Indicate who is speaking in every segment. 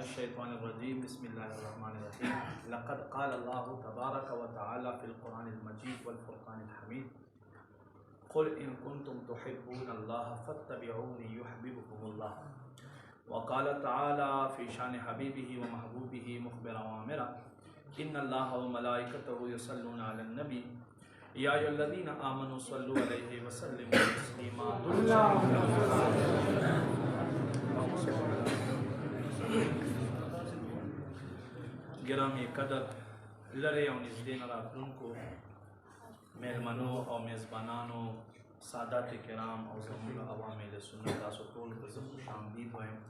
Speaker 1: الشيطان الرجيم بسم الله الرحمن الرحيم لقد قال الله تبارك وتعالى في القرآن المجيد والفرقان الحميد قل إن كنتم تحبون الله فاتبعوني يحببكم الله وقال تعالى في شان حبيبه ومحبوبه مخبرا وامرا إن الله وملائكته يصلون على النبي يا أيها الذين آمنوا صلوا عليه وسلموا تسليما گرامی قدر لرے او نزدین راتلونکو میلمنو او میزبانانو سادات کرام او زمون عوامل سنت تاسو ټول ته زه خوش آمدید وایم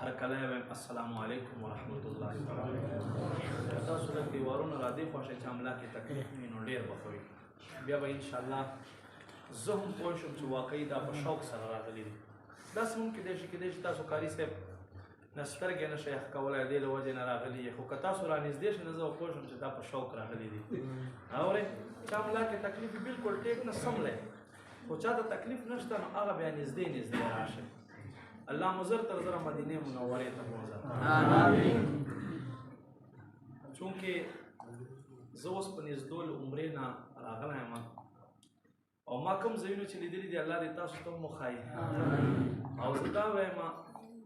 Speaker 1: هر کله وایم السلام علیکم ورحمۃ الله وبرکاته. تاسو د دیوارونو را دی خوښه چې عمله کې تکلیف وي نو ډیر بخوي بیا به ان شاء الله زه هم پوه شم چې واقعي دا په شوق سره راغلي دي. داسې ممکن دی چې تاسو قاري صاحب نسترګې نه شي ښه کولی دې له وجې نه راغلي یې، خو که تاسو رانږدې شئ نو زه به پوه شم چې دا په شوق راغلي دي. اورئ چا ملا کې تکلیف بالکل ټیک نه سم دی، خو چا ته تکلیف نشته نو هغه بیا نږدې راشئ. الله مو زر تر زره مدینې منورې ته بوځه. چونکې زه اوس په نږدو له عمرې نه راغلی یم او ما کوم ځایونه چې لیدلي دي الله دې تاسو ته هم وښایي. او زه دا وایم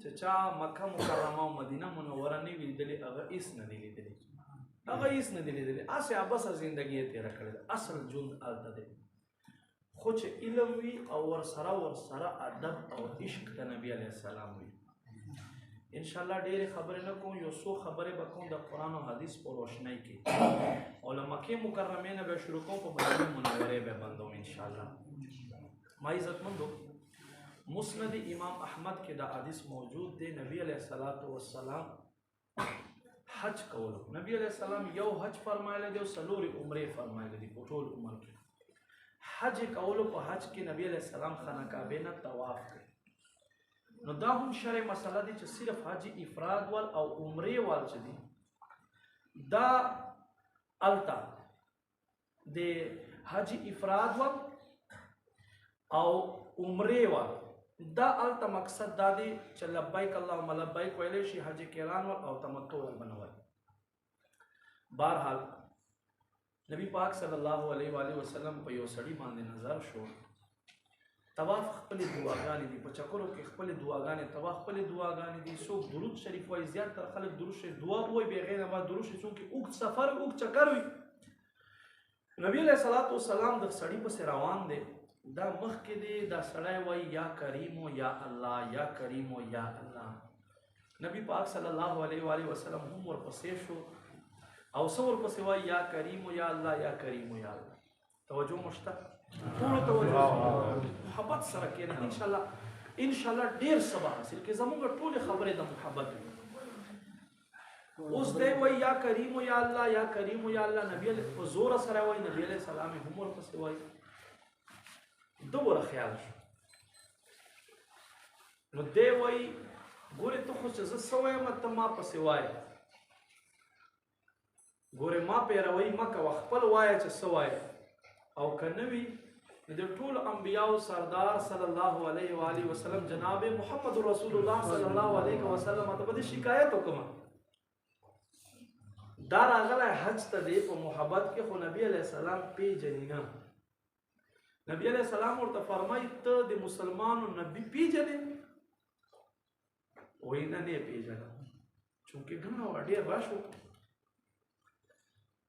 Speaker 1: چې چا مکه مکرمه او مدینه منوره نه وي لیدلې هغه هېڅ نه دي لیدلي، هسې عبسه زندګي یې تېره کړې ده. اصل ژوند هلته دی، خو چې علم وي او ورسره ادب او عشق د نبي علیه السلام وي. انشاءالله ډېرې خبرې نه کوم، یو څو خبرې به کوم د قرآن او حدیث په روشنۍ کې، او له مکې مکرمې نه به شروع کوم، په مدینې منورې به بندوم انشاءالله. ما عزتمندو مسند امام احمد کې دا حدیث موجود دی. نبی علیہ السلام حج کولو، نبی علیہ السلام یو حج فرمایلی دی او څلورې عمرې فرمایلی دي په ټول عمر کې. حج کولو په حج کې نبی علیہ السلام خانه کعبې نه طواف کوي. نو دا هم شرعي مسله دی چې صرف حج افراد وال او عمرې وال چې دي دا الته د حج افراد وال او عمرې وال دا الته مقصد دا دی چې لبیک اللهم لبیک ویلی شي، حج کران ول او تمتع ول بنول. بهرحال نبی پاک صلی الله علیه و آله وسلم په یو سړي باندې نظر شو. طواف خپلې دعاګانې دي، په چکرو کې خپلې دعاګانې، طواف خپلې دعاګانې دي. څوک درود شریف وایي، زیاتره خلک درود شریف دعا وایي، بهغې نه بعد درود شریف چونکې اوږد سفر اوږد چکر وي. نبی علیه الصلاة والسلام د سړي پسې روان دی، دا مخکې دی دا سړی وایي یا کریمو یا الله، یا کریمو یا الله. نبی پاک صلی الله علیه و آله وسلم هم ورپسې شو او څه ورپسې وایي یا کریمو یا الله، یا کریمو یا الله. توجه مو شته؟ ټولو توجه محبت سره کښېنه، انشاءالله ډېر څه به حاصل کړې. زموږ ټولې خبرې د محبت وي. اوس دی وایي یا کریمو یا الله، یا کریمو یا الله. نبی په زوره سره وایي، نبی علیه السلام هم ورپسې وایي. دومره خیال شو. نو دی وایي ګورې ته خو چې زه څه وایم ته ما پسې وایه، ګورې ما پیروي مه کوه، خپل وایه چې څه وایه. او که نه وي نو د ټولو انبیاو سردار صلی الله علیه و آله وسلم جناب محمد رسول الله صلی الله علیه وسلم ته به دې شکایت وکړم. دا راغلی حج ته دی په محبت کې، خو نبی علیه السلام پیژني نه. نبی علیہ السلام ورته فرمایي ته د مسلمانو نبی پیژنې؟ وایي نه نه یې پیژنم، چونکې ګڼه وه ډېر رش و.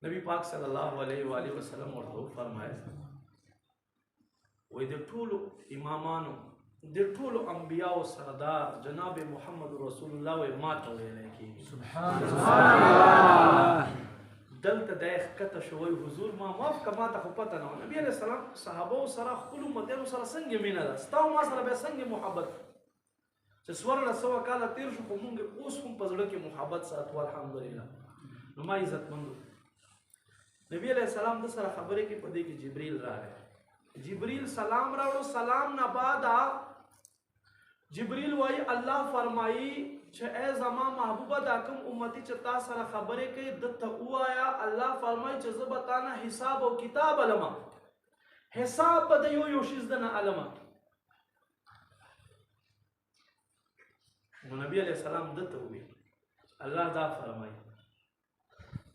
Speaker 1: نبی پاک صلی الله علیه و آله وسلم ورته وفرمایل وایي د ټولو امامانو د ټولو انبیاو سردار جناب محمد رسول الله وایي ما ته ویلی کېږي. سبحان الله. دلته دا ښکته شو وایي حضور ما معاف که ما ته خو پته نه وه. نبي علیه السلام صحابو سره خپلو امتیانو سره څنګه مینه ده، ستا او ما سره بیا څنګه محبت چې 1400 کاله تېر شو، خو مونږ اوس هم په زړه کې محبت ساتو الحمدلله. نو ما عزتمندو نبي علیه السلام د سره خبرې کې په دې کې جبریل راغی. جبریل سلام راوړو، سلام نه بعد جبریل وایي الله فرمایي چې ای زما محبوبه دا کوم امتي چې تا سره خبرې کوي دته ووایه الله فرمایي چې زه به تا نه حساب او کتاب علمه، حساب به د یو شیز د نه علمه. نو نبی علیه السلام دته وویل الله دا فرمایي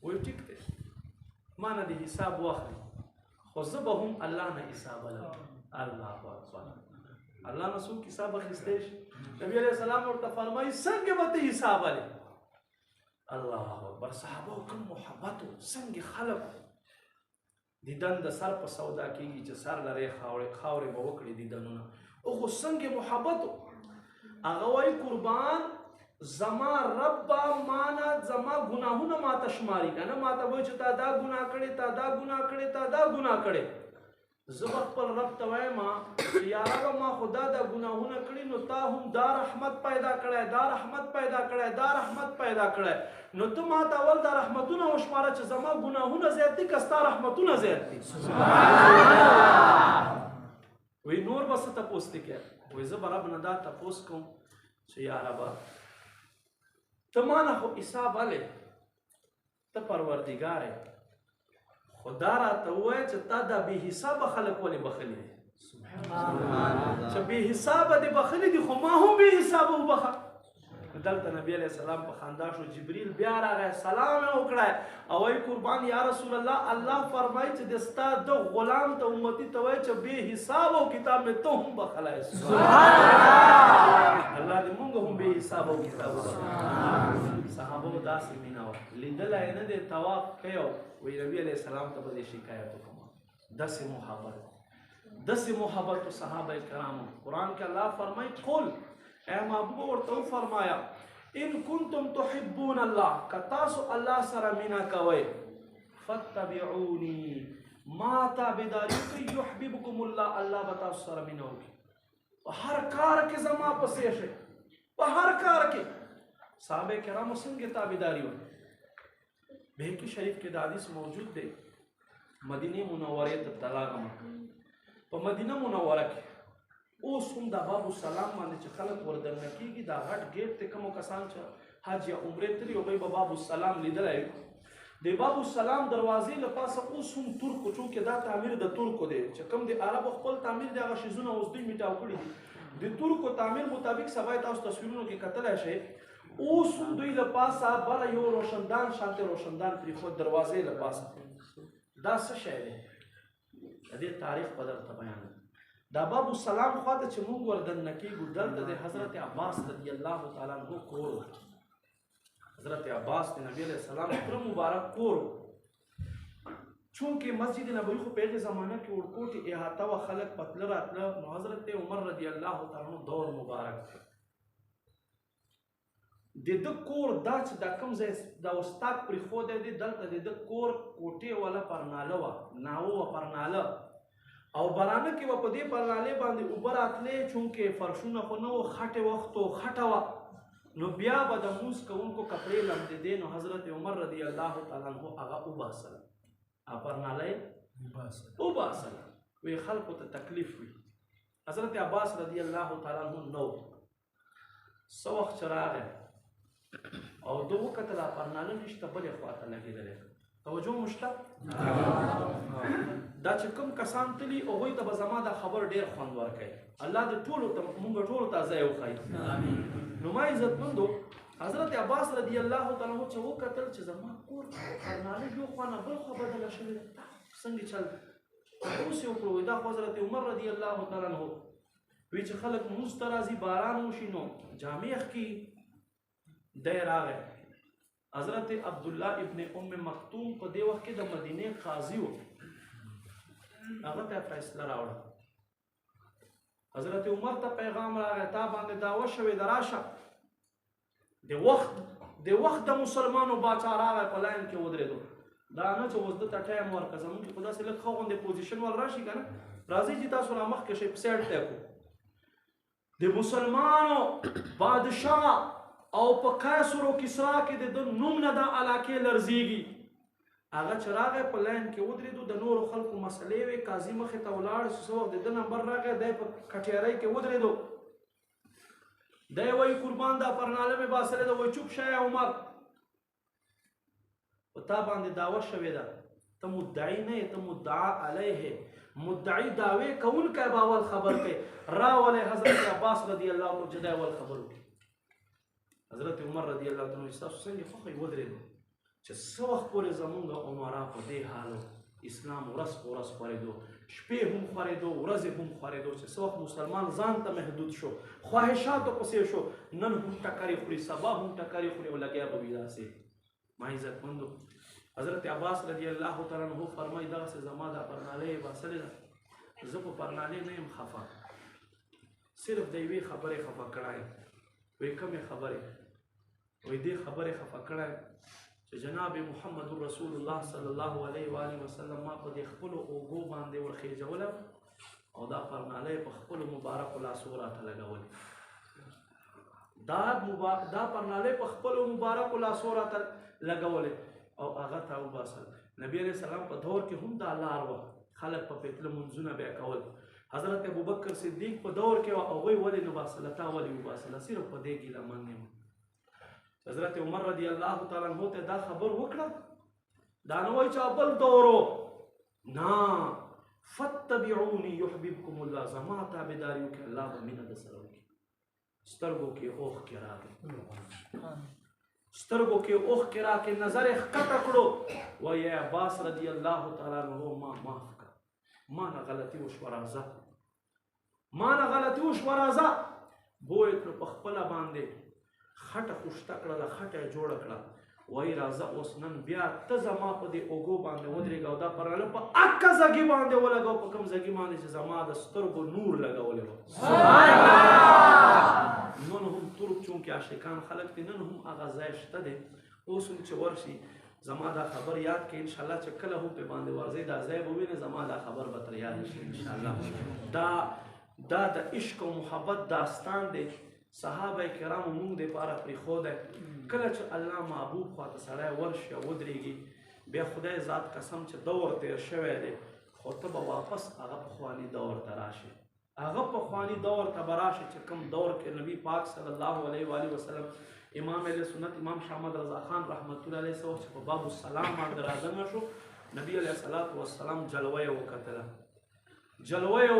Speaker 1: وایي ټیک دی ما نه د حساب واخلي خو زه به هم الله نه حساب لرم. الله اکبر. الله نه څوک حساب اخیستی شي؟ نبي علیه السلام ورته فرمایي څنګه به ته حساب لرې؟ الله اکبر. صحابه کوم محبت و څنګه خلک دیدن د سر په سودا کېږي چې سر لرې خاورې به وکړي دیدنونه خو څنګه محبت و. هغه وایي قربان زما رب به مانه زما ګناهونه ماته شماري که نه ماته وایي چې تا دا ګناه کړې تا دا ګناه کړې تا دا ګناه کړې زه به خپل رب ته وایم چې یا ربه ما خو دا ګناهونه کړي نو تا هم دا رحمت پیدا کړی دا رحمت پیدا کړی دا رحمت پیدا کړی نو ته ماته اول دا رحمتونه وشماره چې زما ګناهونه زیات دي که ستا رحمتونه زیات دي. وی نور به څه تپوس دې کوې؟ وایي زه به رب نه دا تپوس کوم چې یا ربه ته ما نه خو حساب هلې ته پروردګار یې خو دا راته ووایه چې تا دا بې حسابه خلک ولې بخلي دي چې بې حسابه دې بخلي دي خو ما هم بې حسابه وبخه. دلته نبی علیه السلام په خندا شو جبریل بیا راغی سلام یې وکړی او وایي قربان یا رسول الله الله فرمایي چې د ستا د غلام ته امتي ته وایي چې بې حسابه و کتاب مې ته هم بخلی. الله دې مونږ هم بې حسابه و کتاب وبخلي. صحابو داسې مینه وه لیدلی یې نه دی طواف کوي وایي نبي علیه السلام ته به دې شکایت وکړم داسې محبت و صحابه کرامو. قرآن کې الله فرمایي قل اے محبوب ورته وفرمایا ان کنتم تحبون الله که تاسو الله سره مینه کوئ فاتبعوني ما تابعداري کوئ یحببکم الله الله به تاسو سره مینه وکړي په هر کار کې زما پسې شئ په هر کار کې. صحابه کرامو څنګه تابعداري وکړي؟ بهقي شریف کې دا حدیث موجود دی. مدینه منورې ته تلاغم په مدینه منوره کې اوس هم د باب السلام باندې چې خلک وردننه کېږي دا غټ ګیټ ته کومو کسان چې حج یا عمرې تلي هغوی به باب السلام لیدلی د باب السلام دروازې له پاسه اوس هم ترکو چونکې دا تعمیر د ترکو دی چې کوم د عربو خپل تعمیر دی هغه شیزونه اوس دوی میټاو کړي دي د ترکو تعمیر مطابق سبا یې تاسو تصویرونو کې کتلی شئ اوس هم دوی له پاسه بله یو روشندان شانتې روشندان پرېښود دروازې له پاسه. دا څه شی دی؟ د دې تاریخ به درته بیانوم. دا باب السلام خواته چې موږ وردننه کېږو دلته د حضرت عباس رضی الله تعالی عنه کور و. حضرت عباس د نبي علیه السلام پوره مبارک کور و. چونکې مسجد نبوي خو په هغې زمانه کې ورکوټې احاطه وه خلک په تله راتله نو حضرت عمر رضی الله تعالی عنه دور مبارک دی. د ده کور دا چې دا کوم ځای دا استاد پرېښودی دی دلته د ده کور کوټې والا پرناله وه ناوه وه پرناله او برانه کې به په دې پرنالې باندې اوبه راتلې چونکې فرشونه خو نه وو خټې وخت و خټه وه نو بیا به د مونځ کوونکو کپړې لمدېدې نو حضرت عمر رضی الله تعالی عنه هغه وباسله پرناله یې وباسله وی خلکو ته تکلیف وي. حضرت عباس رضی الله تعالی عنه نو څه وخت چې راغی او ده وکتل پرناله نشته بلې خواته لګېدلی توجه مو شته؟ دا چې کوم کسان تلي هغوی ته به زما دا خبر ډېر خوند ورکوي. الله دې ټولو ته مونږ ټولو ته ځای وښایي. نو ما عزتمندو حضرت عباس رضی الله تعالی عنه چې وکتل چې زما کور پرناله یو خوا نه بل خوا بدله شوې ده څنګه چل اوس یې وکړو دا خو حضرت عمر رضی الله تعالی عنه وی چې خلک مونځ ته راځي باران وشي نو جامې اخکي دی راغی. حضرت عبدالله ابن ام مختوم په دې وخت کې د مدینې قاضي و هغه ته فیصله راوړه. حضرت عمر ته پیغام راغی تا باندې دعوه شوې ده راشه. د وخت د مسلمانو باچا راغی په لاین کې ودرېدو دا نه چې اوس دته ټایم ورکړه زموږ کې خو داسې لږ ښه غوندې پوزیشن ول راشي که نه راځئ چې تاسو را مخکې شئ په سایډ ته کړو. د مسلمانو بادشاه او په قیصر او کسرا کې د نوم نه دا علاقې لرزیږي. هغه چې راغی په لاین کې ودرېدو د نورو خلکو مسلې وې قاضي مخې ته ولاړ څه وخت د ده نمبر راغی دی په کټیارۍ کې ودرېدو دی وایي قربان دا پرناله مې باسلې ده وایي چوپ شه عمر په تا باندې دعوه شوې ده ته مدعي نه یې ته مدعا علیه مدعي دعوې کوونکی به اول خبر کوي راولئ حضرت عباس رضی الله عنه چې دی اول خبر وکړي. حضرت عمر رضی الله تعالی عنہ تاسو څنګه خوښي ودرېدو چې څه وخت پورې زمونږ عمرا په دې حالو اسلام ورځ په ورځ خورېدو شپې هم خورېدو ورځې هم خورېدو چې څه وخت مسلمان ځان ته محدود شو خواهشاتو پسې شو نن هم ټکرې خوري سبا هم ټکرې خوري او لګیا به وي داسې ما عزتمندو حضرت عباس رضی الله تعالی عنہ فرمایي دغسې زما دا پرنالۍ یې باسلې ده زه په پرنالۍ نه یم خفه صرف د یوې خبرې خفه کړی وایي کومې خبرې وایي دې خبرې خفه کړی چې جناب محمد رسول الله صلی الله علیه و آله وسلم ما په دې خپلو اوږو باندې ورخېجوله او دا پرنالۍ په خپلو مبارکو لاسو راته لګولې دا پرنالۍ په خپلو مبارکو لاسو راته لګولې او هغه ته وباسل نبی علیه السلام په دور کې هم دا لار وه خلک په پتله منځونه بیا کول حضرت ابوبکر صدیق په دور کې وه هغوی ولې نه باسله تا ولې وباسله صرف په دې ګیله من یم حضرت عمر رضی الله تعالی عنہ ته دا خبر وکړه دا نه وایي چې بل دورو نه فتبعوني يحببكم الله زما تابعداري وکړئ الله به مینه درسره وکړي سترګو کې اوښکې راغلې سترګو کې اوښکې راکې نظر یې ښکته کړو وایي عباس رضی الله تعالی عنہ ما معاف کړه ما نه غلطي وشوه راځه ما نه غلطي وشوه راځه بوی کړو په خپله باندې خټه خوشته کړله خټه یې جوړه کړه وایي راځه اوس نن بیا ته زما په دې اوږو باندې ودرېږه او دا پرناله په اکه ځګي باندې ولګوه په کوم ځګي باندې چې زما د سترګو نور لګولی وه نن هم ترک چونکې عاشقان خلک دي نن هم هغه ځای شته دی اوس هم چې ورشي زما دا خبر یاد کړئ انشاءالله چې کله هم پې باندې ورځئ دا ځای به ووینئ زما دا خبر به تر یاد شي انشاءالله دا د عشق او محبت داستان دی صحابه کرامو مونږ دپاره پرېښودی کله چې الله محبوب خواته سړی ورشي او ودرېږي بیا خدای ذات قسم چې دور تېر شوی دی خو ته به واپس هغه پخواني دور ته راشي هغه پخواني دور ته به راشي چې کوم دور کې نبی پاک صلی الله علیه و آله وسلم امام اهل سنت امام شاه احمد رضا خان رحمت الله علیه څه وخت چې په باب السلام باندې راځنه شو نبی علیه الصلاة والسلام جلوه یې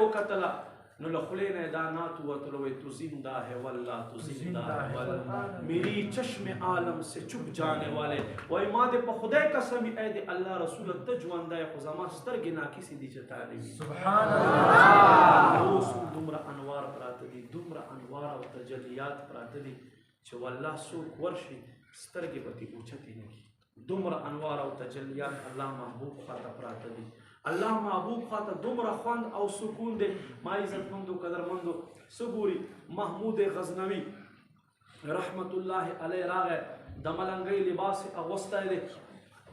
Speaker 1: وکتله نو له خولې نه یې دا نعت ووتلو وایي تو زنده ہے والله تو زنده ہے والله میری چشم عالم سے چپ جانے والے وایي ما دې په خدای قسم ای د الله رسوله ته ژوندی خو زما سترګې ناکسې دي چې تا نه وي سبحان الله اوس هم دومره انوار پراته دي دومره انوار او تجلیات پراته دي چې والله څوک ورشي سترګې به ترې اوچتې نه کړي دومره انوار او تجلیات الله محبوب خواته پراته دي الله محبوب خواته دومره خوند او سکون دی ما عزتمندو قدرمندو څه ګوري محمود غزنوي رحمت الله علیه راغی د ملنګۍ لباس یې اغوستی دی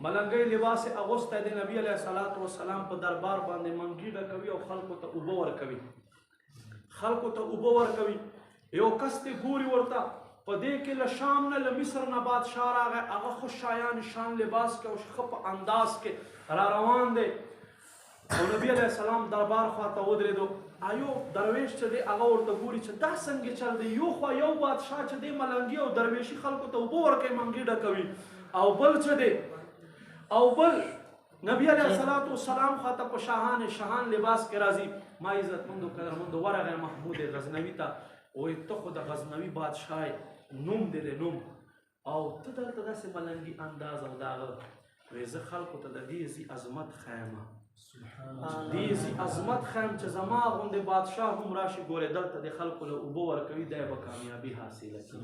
Speaker 1: ملنګۍ لباس یې اغوستی دی نبي علیه الصلاة والسلام په دربار باندې منګي ډکوي او خلکو ته اوبه ورکوي یو کس دی ګوري ورته په دې کې له شام نه له مصر نه بادشاه راغی هغه خو شایان شان لباس کې او ښه په انداز کې را روان دی او نبی علیه السلام دربار خواته ودرېدو ایوب درویش چې دی هغه ورته ګوري چې دا څنګه چل دی یو خوا یو بادشاه چې دی ملنګي او درویشي خلکو ته اوبه ورکوي منګي ډکوي او بل چې دی او بل نبی علیه الصلاة والسلام خواته په شاهان لباس کې راځي ما عزتمندو قدرمندو ورغی محمود غزنوي ته وایي ته خو د غزنوي بادشاه نوم دی نوم او ته دلته داسې ملنګي انداز او داغه وایي زه خلکو ته د دې زی عظمت ښیم دیزی عظمت خیم چې زما غوندې بادشاه هم راشي ګورې دلته د خلکو له اوبه ورکوي دی به کامیابي حاصله کړي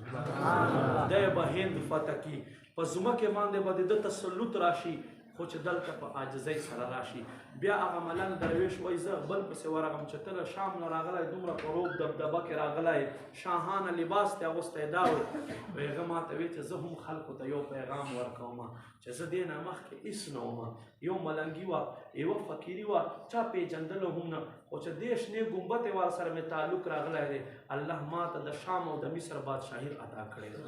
Speaker 1: دی به هند فتح کړي په ځمکې باندې به د ده تسلط راشي خو چې دلته په عاجزۍ سره راشي بیا هغه ملنګ درویش وایي زه بل پسې ورغم چې ته له شام نه راغلی دومره په روب دبدبه کې راغلی شاهانه لباس دې اغوستی دا وایي هغه ما ته وایي چې زه هم خلکو ته یو پیغام ورکوم چې زه دې نه مخکې هېڅ نه وم یو ملنګي وه یوه فقیري وه چا پېژندله هم نه خو چې دې شنې ګمبتې ورسره مې تعلق راغلی دی الله ما ته د شام او د مصر بادشاهي عطا کړې ده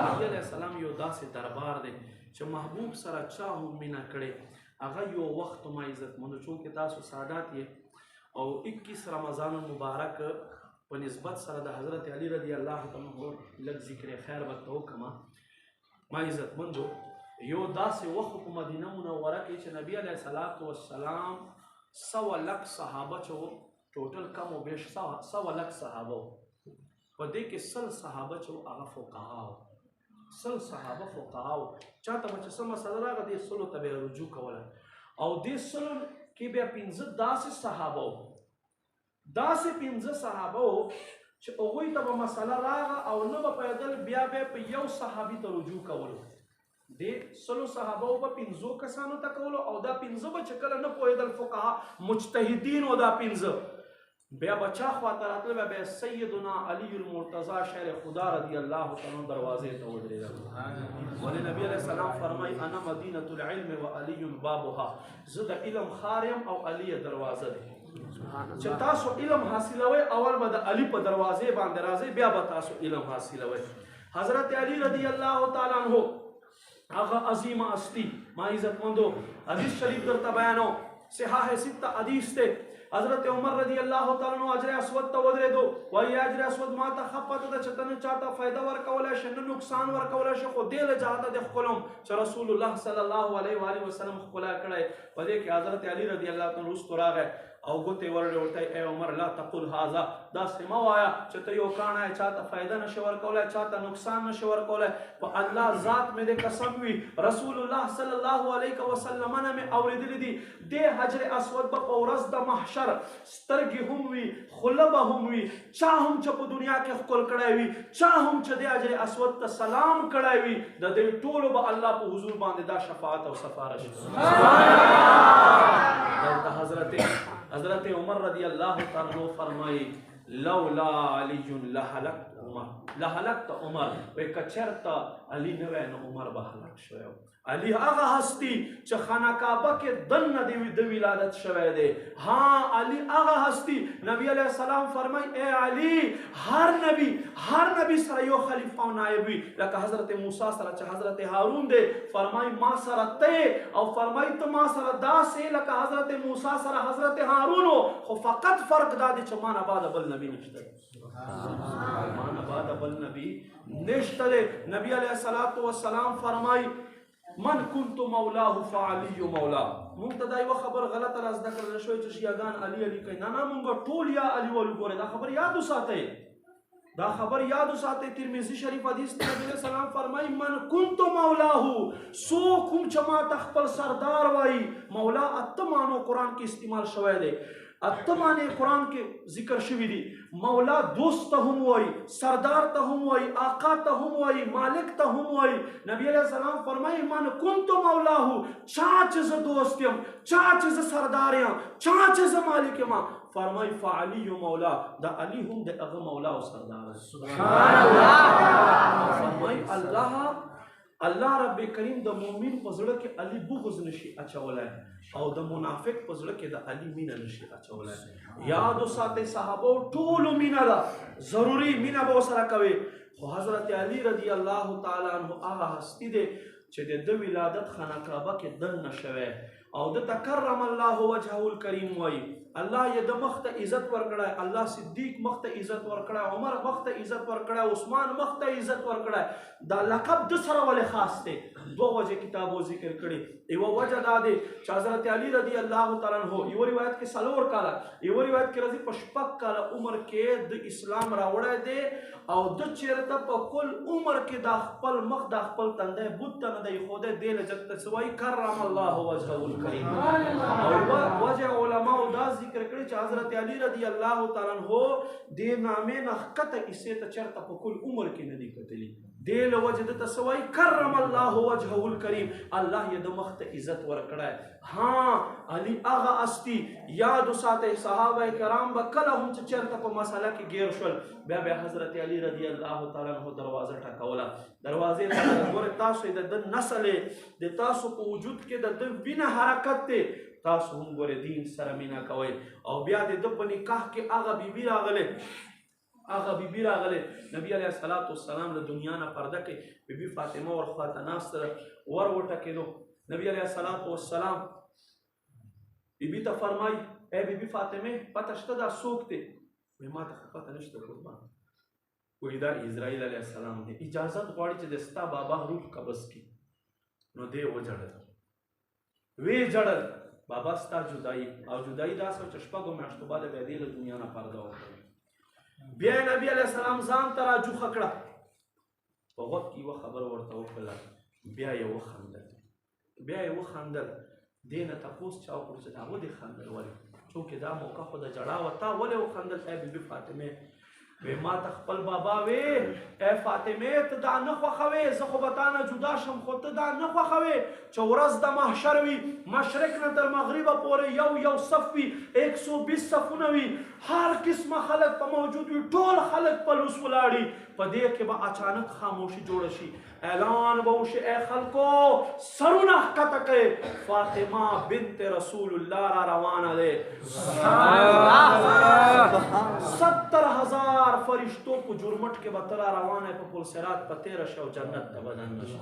Speaker 1: نبي علیه السلام یو داسې دربار دی چې محبوب سره چا هم مینه کړې هغه یو وخت ما عزتمندو چونکې تاسو سادات یې او 21 رمضان المبارک په نسبت سره د حضرت علی رضی الله تعالی عنہ لږ ذکر خیر ورته وکړم ما عزتمندو یو داسې وخت په مدینه منوره کې چې نبی علیه الصلاة والسلام 100 لک صحابه چې وو ټوټل کم و بیش 100 لک صحابه وو په دې کې سل صحابه چې هغه فقها وو، سل صحابه فقها وو. چاته به چې څه مسله راغله دې سلو ته به یې رجوع کوله، او دې سلو کې بیا 15 داسې صحابه وو، داسې 15 صحابه وو چې هغوی ته به مسله راغله او نه به پوهېدل، بیا به یې په یو صحابي ته رجوع کولو. دې سلو صحابه به 15 کسانو ته کولو، او دا 15 به چې کله نه پوهېدل فقها مجتهدین و دا 15 بیا به چا خواته راتله، بیا به سیدنا علی المرتضی شیر خدا رضی الله تعالی دروازې ته ودرېدل. ولې نبی علیه السلام فرمایي انا مدینة العلم و علی بابها، زه د علم ښار یم او علی دروازه دی. چې تاسو علم حاصلوئ اول به د علی په دروازې باندې راځئ، بیا به تاسو علم حاصلوئ. حضرت علی رضی الله تعالی عنہ هغه عظیمه هستی، ما عزتمندو حدیث شریف درته بیانو، صحاح 6 حدیث ته. حضرت عمر رضی الله تعالی عنہ اجر اسود ته ودرېدو، وایي اجر اسود ما ته ښه پته ده چې ته نه چاته فایده ورکولی شي نه نقصان ورکولی شي، خو دې له جهته دې ښکلم چې رسول الله صلی الله علیه و آله وسلم ښکلا کړی. په دې کې حضرت علی رضی الله تعالی عنہ وروسته راغی او ګوتې ورړې ورته، ای عمر لا تقل هذا، داسې مه وایه چې ته یو کاڼی چاته فایده نشي ورکولی، چاته نقصان نشي ورکولی. په الله ذات مې دې قسم وي، رسول الله صلی الله علیه وسلم نه مې اورېدلي دي دې حجر اسود به په ورځ د محشر سترګې هم وي، خوله به هم وي، چا هم چې په دنیا کې ښکل کړی وي، چا هم چې دې حجر اسود ته سلام کړی وي، د دې ټولو به الله په حضور باندې دا شفاعت او سفارش دلته حضرت عمر رضی الله تعالی عنہ فرمایي لولا علی لهلکت عمر، وی کچرته علی نه وای نو عمر به هلاک شوی. علی هغه هستی چې خانه کعبه کې دننه د ولادت شوی دی. ها علی هغه هستی، نبی علیه السلام فرمای ای علی هر نبی سره یو خلیفه او نائب وي، لکه حضرت موسی سره چې حضرت هارون دی، فرمای ما سره ته، او فرمای ته ما سره داسې لکه حضرت موسی سره حضرت هارون، خو فقط فرق دا دی چې ما نه بعد بل نبی نشته، ما نه بعد بل نبی نشته دی. نبی علیه السلام فرمای من كنت مولاه فعلي مولاه. مونږ ته دا یوه خبر غلطه را زده کړل شوې چې شیعهګان علي کوي. نه مونږ ټول یا علي ولو ګورئ، دا خبر یاد وساتئ، دا خبر یاد وساتئ. ترمذي شریف حدیث ته نبی علیه السلام فرمایي من كنت مولاه، څوک هم چې ما ته خپل سردار وایي. مولا اته مانو قرآن کې استعمال شوی دی، اته معنی قرآن کې ذکر شوي دي. مولا دوست ته هم وایي، سردار ته هم وایي، آقا ته هم وایي، مالک ته هم وایي. نبی علیه السلام فرمایي من كنت مولاه، چا چې زه دوست یم، چا چې زه سردار یم، چا چې زه مالک یم، فرمایي فعلی مولا، دا علی هم د هغه مولا او سردار. سبحان الله. فرمایي الله رب کریم د مؤمن په زړه کې علی بغض نشي اچولی، او د منافق په زړه کې د علی مینه نشي اچولی. یاد وساتئ صحابه ټولو مینه ده، ضروري مینه به ورسره کوئ. خو حضرت علی رضی الله تعالی عنہ هغه هستی دی چې د ده ولادت خانه کعبه کې دننه شوی، او د تکرم الله وجهه الکریم وایي. الله یې د مخ ته عزت ورکړی، الله صدیق مخ ته عزت ورکړی، عمر مخ ته عزت ورکړی، عثمان مخ ته عزت ورکړی. دا لقب د سره ولې خاص دی؟ دوه وجې کتابو ذکر کړي. یوه وجه دا دی چې حضرت علی رضی الله تعالی عنہ یو روایت کې 4 کاله، یو روایت کې راځي په 6 کاله عمر کې د اسلام راوړی دی، او د چېرته په کل عمر کې د خپل مخ د خپل تندی بت ته نه دی ایښودی، دې له جګته څه وایي کرم الله وجهه الکریم. او وجه علماو دا ذکر کړي چې حضرت علی رضی الله تعالی عنہ دې نامې نه ښکته کیسې ته چېرته په کل عمر کې نه دي کتلي، دې له وجې دته څه وایي کرم الله وجهه الکریم، الله یې د مخ ته عزت ورکړی. ها علی هغه هستی، یاد وساتئ صحابه کرام به کله هم چې چېرته په مسله کې ګیر شول، بیا بیا حضرت علی رضی الله تعالی عنہ دروازه ټکوله. دروازې ته ګورئ، تاسو د ده نسل د تاسو په وجود کې د ده وینه حرکت دی، تاسو هم ګورئ دین سره مینه کوئ. او بیا د ده په نکاح کې هغه بیبي راغلی، نبی علیه السلام له دنیا نه پرده کوي، بیبي فاطمه ورخواته ناسته ور وټکېدو. نبی علیه السلام بیبي ته فرمایي ای بیبي فاطمه پته شته دا څوک دی؟ وایي ما ته خو پته نشته قربان. وایي دا اسرائیل علیه السلام دی، اجازت غواړي چې د ستا بابا روح قبض کړي. نو دی وژړل بابا ستا جدایي، او جدایي داسې وه چې 6 میاشتو بعد بیا دې له دنیا نه پرده وکړه. بیا نبی علیہ السلام ځان ته راجوخه کړه په غوږ کې یوه خبره ورته وکړله بیا یې وخندل دې نه تپوس چا وکړو چې دا ولې خندل ولې چونکې دا موقع خو د ژړا وه تا ولې وخندل ای بیبي فاطمې وی ما ته خپل بابا وی ای فاطمې ته دا نه خوښوې زه خو به تا نه جدا شم خو ته دا نه خوښوې چې ورځ د محشر وي مشرق نه تر مغربه پورې یو صف وي 120 صفونه وي هر قسمه خلک په موجود وي ټول خلک په لوس ولاړي په دې کې به اچانک خاموشي جوړه شي اعلان به وشي ای خلکو سرونه ښکته کړئ فاطمه بنت رسول الله را روانه دی 70,000 فرشتو په جرمټ کې به ته را روانه په پل صراط په تېره شي او جنت ته به دننه شي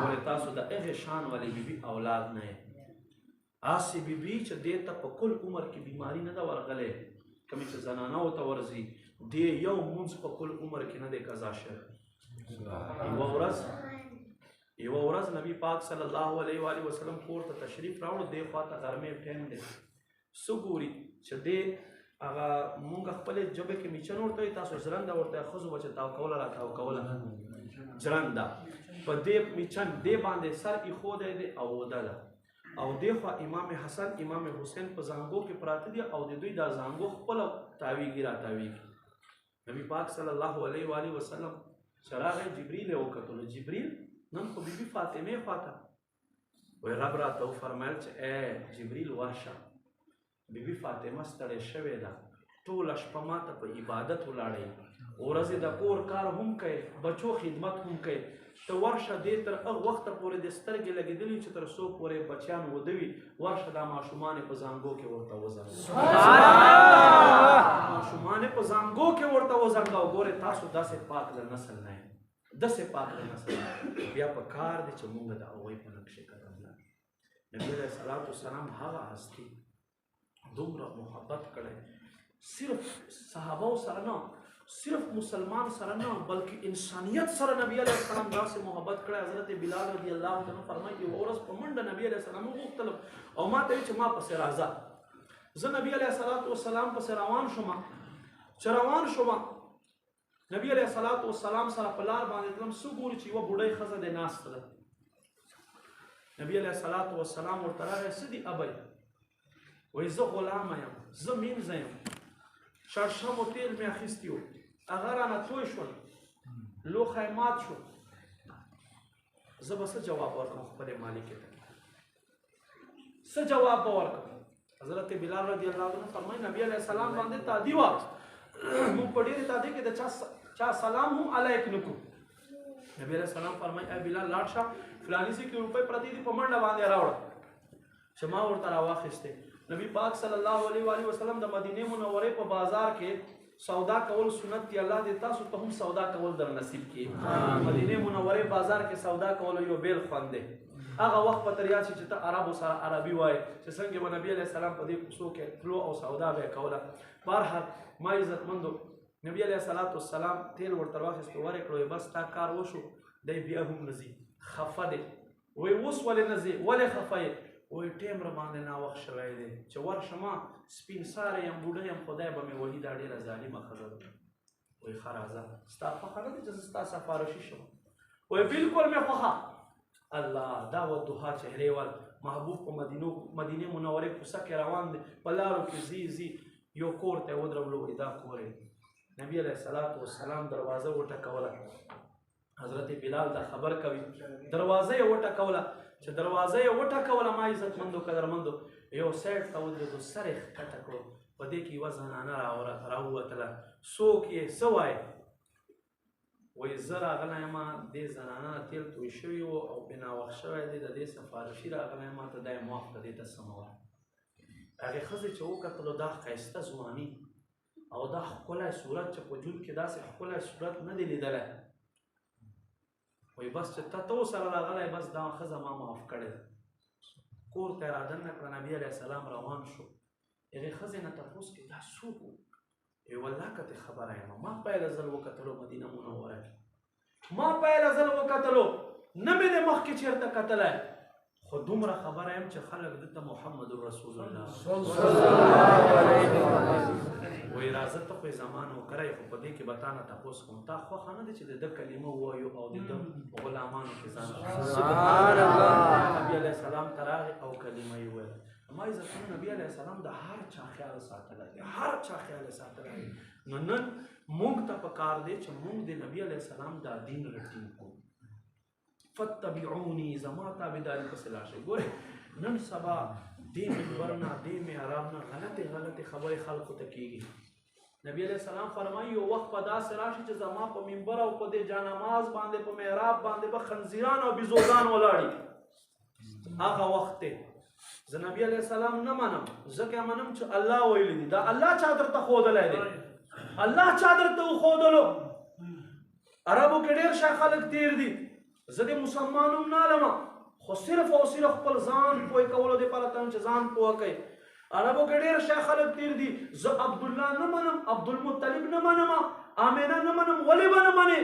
Speaker 1: ولې تاسو د هغې شان ولې بیبي اولاد نه یې آسې بیبي چې دې ته په کل عمر کې بیماري نه ده ورغلی کومې چې زنانو ته ورځي دې یو مونځ په کل عمر کې نه دی قضا شوی یوه ورځ نبی پاک صلی الله علیه وسلم کور ته تشریف راوړو دې خواته غرمې ټایم دی څه ګوري چې دې هغه مونږ خپلې ژبې کې میچن ورته وایي تاسو ژرنده ورته وایي ښځو به چې تاو کوله را تاو کوله ژرنده په دې میچن دې باندې سر ایښودی دی او اوده ده او دې خوا امام حسن امام حسین په زانګو کې پراته دي او د دوی دا زانګو خپله تاویږي را تاویږي نبی پاک صلی الله علیه وسلم چې راغی جبریل یې وکتلو جبریل نن خو بیبي فاطمې خواته وایي رب راته وفرمیل چې ای جبریل ورشه بیبي فاطمه ستړې شوې ده ټوله شپه ماته په عبادت ولاړئ ورځې د کور کار هم کوي بچو خدمت هم کوي ته ورشه دې تر هغه وخته پورې د سترګې لګېدلي چې تر څو پورې بچیان وده وي ورشه دا ماشومان یې په زانګو کې ورته وزنګوه ماشومان یې په زانګو کې ورته وزنګوه ګورې تاسو داسې پاک د نسل نه یې داسې پاک د نسل بیا په کار دی چې مونږ د هغوی په نقش قدم لاړو نبي علیه الصلاة والسلام هغه هستي دومره محبت کړی صرف صحابه سره نه صرف مسلمان سره نه بلکې انسانیت سره نبی علیه السلام داسې محبت کړی حضرت بلال رضی الله عنه فرمایي یوه ورځ په منډه نبی علیه السلام وغوښتلم او ما ته ویل چې ما پسې راځه زه نبی علیه الصلاة والسلام پسې روان شوم نبی علیه الصلاة والسلام سره په لار باندې تلم څه ګوري چې یوه بوډۍ ښځه دی ناسته ده نبی علیه الصلاة والسلام ورته راغی څه دي ابی وایي زه غلامه یم زه مینځه یم شړشم و تیل مې اخیستي وو هغه رانه توی شول لوښی مات شو زه به څه جواب ورکړم خپلې مالکې ته څه جواب به ورکړم حضرت بلال رضی الله عنه فرمایي نبی علیه السلام باندې تادي وه موږ په ډېرې تادي کې د چا سلام هم علیک نه کړو نبی علیه السلام فرمایي ای بلال لاړ شه فلاني ځای کې روپۍ پرتې دي په منډه باندې راوړه چې ما ورته راواخیستې نبی پاک صلی الله علیه وسلم د مدینې منورې په بازار کې سودا کول سنت دی الله دې تاسو ته هم سودا کول در نصیب کړي مدینې منورې بازار کې سودا کول یو بیل خوند دی هغه وخت په تر یاد شي چې ته عربو سره عربي وایې چې څنګه به نبي علیه السلام په دې کوڅو کې تلو او سودا به یې کوله بهرحال ما عزتمندو نبي علیه الصلاة والسلام تیل ورته واخیستو ورې کړو بس تا کار وشو دی بیا هم نه ځي خفه دی وایي اوس ولې نه ځې ولې خفه یې وایي ټیم را باندې ناوخت شوی دی چې ورشم سپین ساری یم بوډه یم خدای به مې وهي دا ډېره ظالمه ښځه ده وایي ښه راځه ستا خوښه نه ده چې زه ستا سفارشي شم وایي بالکل مې خوښه الله دا والضحا چهرې ول محبوب په مدینې منورې کوڅه کې روان دی په لارو کې ځي یو کور ته یې ودرولو وایي دا کور یې نبي علیه الصلاة والسلام دروازه وټکوله حضرت بلال دا خبر کوي دروازه یې وټکوله چې دروازه یې وټکوله ما عزتمندو قدرمندو یو سایډ ته ودرېدو سر یې ښکته کړو په دې کې یوه زنانه راووتله څوک یې څه وایي وایي زه راغلی یم دې زنانه نه تیل توی شوي وو او بې ناوخت شوی دی د دې سفارشي راغلی یم ته دا یې معاف کړه دې ته سمه وایه هغې ښځې چې وکتلو دا ښایسته ځواني او دا ښکلی صورت چې په ژوند کې داسې ښکلی صورت نه دی لیدلی وایي بس چې ته سره راغلی بس دا ښځه ما معاف کړې ده کور ته یې رادننه کړه نبي علیه السلام روان شو هغې ښځې نه تپوس کړي دا څوک وو وایي والله که ته خبره یم ما پیله ځل وکتلو مدینه منوره کې ما پیله ځل وکتلو نه مې د مخکې چېرته کتلی خو دومره خبره یم چې خلک دلته محمد رسول الله وایي راځه ته خو یې زما نوکری خو په دې کې به تا نه تپوس کوم تا خوښه نه ده چې د ده کلمه ووایو او د ده غلامانو کې ځان سبحان الله نبي علیه السلام ته راغی او کلمه یې وویله. ما عزتمنو نبي علیه السلام د هر چا خیال ساتلی دی، هر چا خیال ساتلی دی. نو نن موږ ته پکار دی چې موږ د نبي علیه السلام دا دین رټین کړو. فتبعوني زما تابعداري پسې لاړ شئ. ګورئ نن سبا دې منبر نه دې محراب نه غلطې خبرې خلکو ته کېږي. نبی علیہ السلام فرمایي یو وخت په داسې راشي چې زما په منبر او په دې جانماز باندې په محراب باندې به خنزیران او بیزوګان ولاړي. هغه وخت دی زه نبی علیہ السلام نه منم، ځکه منم چې الله ویلی دي. دا الله چا درته ښودلی دی؟ الله چا درته وښودلو؟ عربو کې ډېر ښه خلک تېر دي. زه د مسلمان هم نه علمه، خو صرف او صرف خپل ځان پوه کولو دپاره ته چې ځان پوه کوي. عربو کې ډېر ښه خلک تېر دي. زه عبدالله نه منم، عبدالمطلب نه منم، آمینه نه منم. ولې به نه منې؟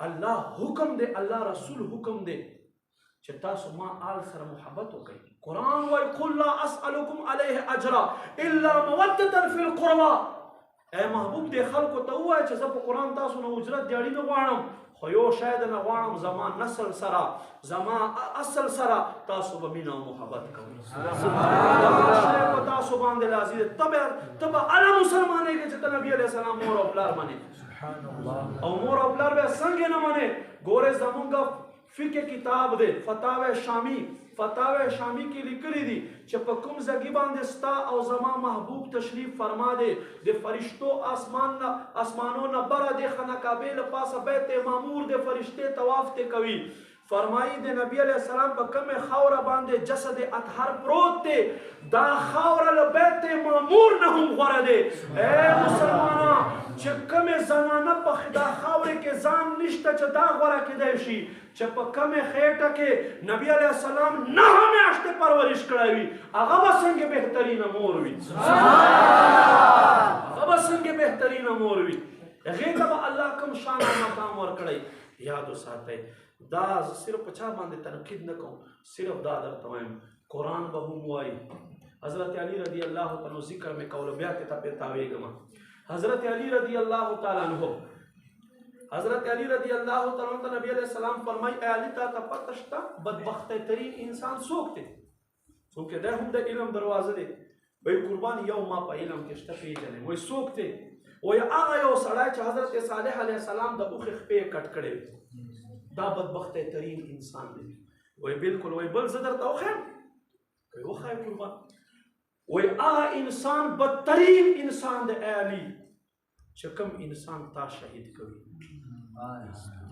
Speaker 1: الله حکم دی، الله رسول حکم دی چې تاسو ما آل سره محبت وکړئ. قرآن وایي قل لا اسألکم علیه اجرا الا مودة فی القربى. ای محبوب دې خلکو ته ووایه چې زه په قرآن تاسو نه اجرت دیاړي نه غواړم، خو یو شی نه غواړم زما نسل سره زما اصل سره تاسو به مینه او محبت کوئ. په تاسو باندې لازم دی. ته به هغه مسلمانېږې چې ته نبي علیه السلام مور او پلار منې، او مور او پلار به څنګه نه منې؟ ګورې زمونږ فقه کتاب دی فتاوی شامی کې لیکلی دي چې په کوم ځګي باندې ستا او زما محبوب تشریف فرما دی د فرشتو اسمانو نه بره د خانه کعبې له پاسه بیت معمور د فرشتې طواف ته کوي. فرمایي د نبی علیه السلام په کومه خاوره باندې جسد اطهر پروت دی، دا خاوره له بیت معمور نه هم غوره دی. ای مسلمانان چې کومه زنانه په دا خاوره کې ځان نشته چې دا غوره کېدی شي، چې په کومه خېټه کې نبی علیه السلام 9 میاشتې پرورش کړی وي، هغه به څنګه بهترینه مور وي؟ هغه به څنګه بهترینه مور وي؟ هغې ته به الله کوم شان او مقام ورکړی. یاد وساتئ دا زه صرف په چا باندې تنقید نه کوم، صرف دا درته وایم قرآن به هم وایي. حضرت علی رضی الله تعالی ذکر مې کوله، بیا کې ته پرې تاویږم. حضرت علی رضی الله تعالی عنہ حضرت علی رضی الله تعالی عنہ نبی علیہ السلام فرمایي ای علی تا ته پته شته بدبخته ترین انسان څوک دی؟ څوک دی؟ هم د علم دروازه دی. وایي قربان یو ما په علم کې شته پیژنې. وایي څوک دی؟ وایي هغه یو سړی چې حضرت صالح علیه السلام د اوښې خپې کټ کړې، دا بدبخته ترین انسان دی. وایي بالکل. وایي بل زه درته وښیم؟ وایي وښایه قربان. وایي هغه انسان بدترین انسان دی ای علی چې کوم انسان تا شهید کوي.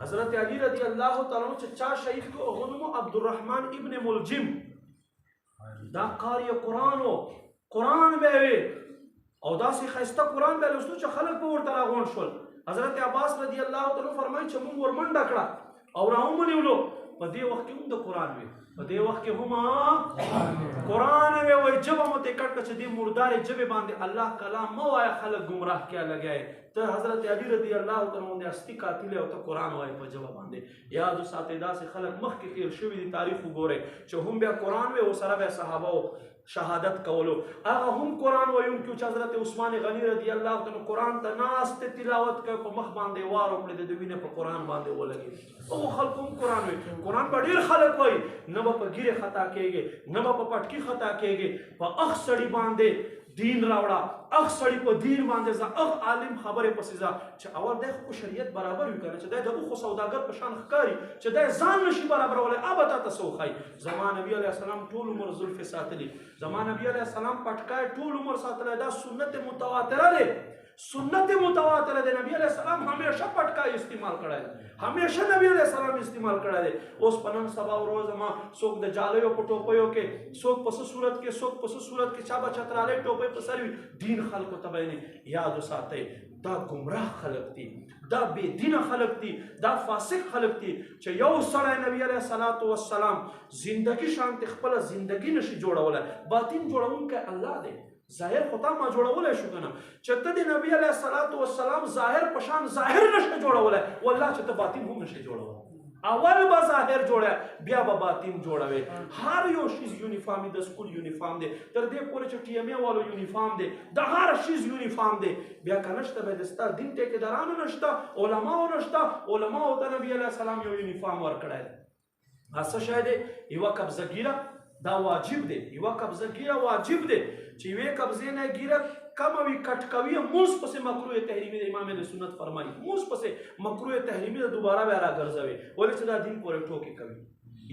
Speaker 1: حضرت علی رضی الله تعالی عنہ چې چا شهید کو هغه نوم عبدالرحمن ابن ملجم، دا قاری قرآن و قرآن به وي او داسې ښایسته قرآن به لوستو چې خلک به ورته راغونډ شول. حضرت عباس رضی الله تعالی فرمایي چې موږ ورمنډه کړه او راومنیولو. په دې وخت کې هم د قرآن وي، په دې وخت کې هم قرآن وي. وایي ژبه مو ته کټ کړه چې دې مردارې ژبې باندې الله کلام مه وایه، خلک ګمراه کیا لګیایي. ته حضرت علی رضی الله تعالی عنہ اصلي قاتل او ته قرآن وایي په ژبه باندې. یاد وساتئ داسې خلک مخکې تېر شوي دي، تاریخ وګورئ چې هم بیا قرآن وي او سره بیا صحابه شهادت کولو. هغه هم قرآن ویونکي چې حضرت عثمان غني رضی الله تعالی عنہ قرآن ته ناست تلاوت کوي، په مخ باندې وار وکړي د وینې په قرآن باندې ولګي. او خلکو هم قرآن وایي. قرآن به ډېر خلک وایي، نه به په ګیرې خطا کېږي، نه به په پټکي خطا کېږي. په اخ سړي باندې دین راوړه، اخ سړي په دین باندې ځه، اخ عالم خبرې پسې ځه چې اول دی خو شریعت برابر وي که نه، چې دی د اوښو سوداګر په شان ښکاري، چې دی ځان نشي برابرولی. به تا ته څه وښایي؟ زما نبي علیه السلام ټول عمر زلفې ساتلي، زما نبي علیه السلام پټکای ټول عمر ساتلی. دا سنت متواتره دی، سنت متواتره دی. نبی علیہ السلام ہمیشہ پٹکا استعمال کړی دی، ہمیشہ نبی علیہ السلام استعمال کړی دی. اوس په نن سبا ورځ ما څوک د جالیو په ټوپیو کې، څوک په څه صورت کې، څوک په څه صورت کې، چا به چترالۍ ټوپۍ په سر وي، دین خلکو ته بیانوي. یاد وساتئ دا ګمراه خلک دي، دا بې دینه خلک دي، دا فاسق خلک دي چې یو سړی نبی علیه السلام زندگی شانتې خپله زندگی نشي جوړولی. باطن جوړونکی الله دی، ظاهر خو تا ما جوړولی شو که نه؟ چې ته د نبي علیه السلام ظاهر په شان ظاهر نشې جوړولی، والله چې ته باطن هم نشې جوړولی.
Speaker 2: اول به ظاهر جوړه بیا به باطن جوړوي. هر یو شیز یونیفارم د سکول یونیفارم دی، تر دې پورې چې ټي ایم ای والو یونیفارم دی، د هر شیز یونیفارم دی. بیا که نشته به د ستا دین ټیکدارانو نشته، علماو نشته، علماو ته نبي علیه السلام یو یونیفارم ورکړی دی. څه شی دی؟ یوه قبضه ګیره دا واجب دی، یوه قبضه ګیره واجب دی چې یوې قبضې نه ګیره کمه وي کټ کوي مونځ پسې مکروه تحریمي د امام اهل سنت فرمایي، مونځ پسې مکروه تحریمي د دوباره بیا راګرځوي، ولې چې دا دین پورې ټوکې کوي.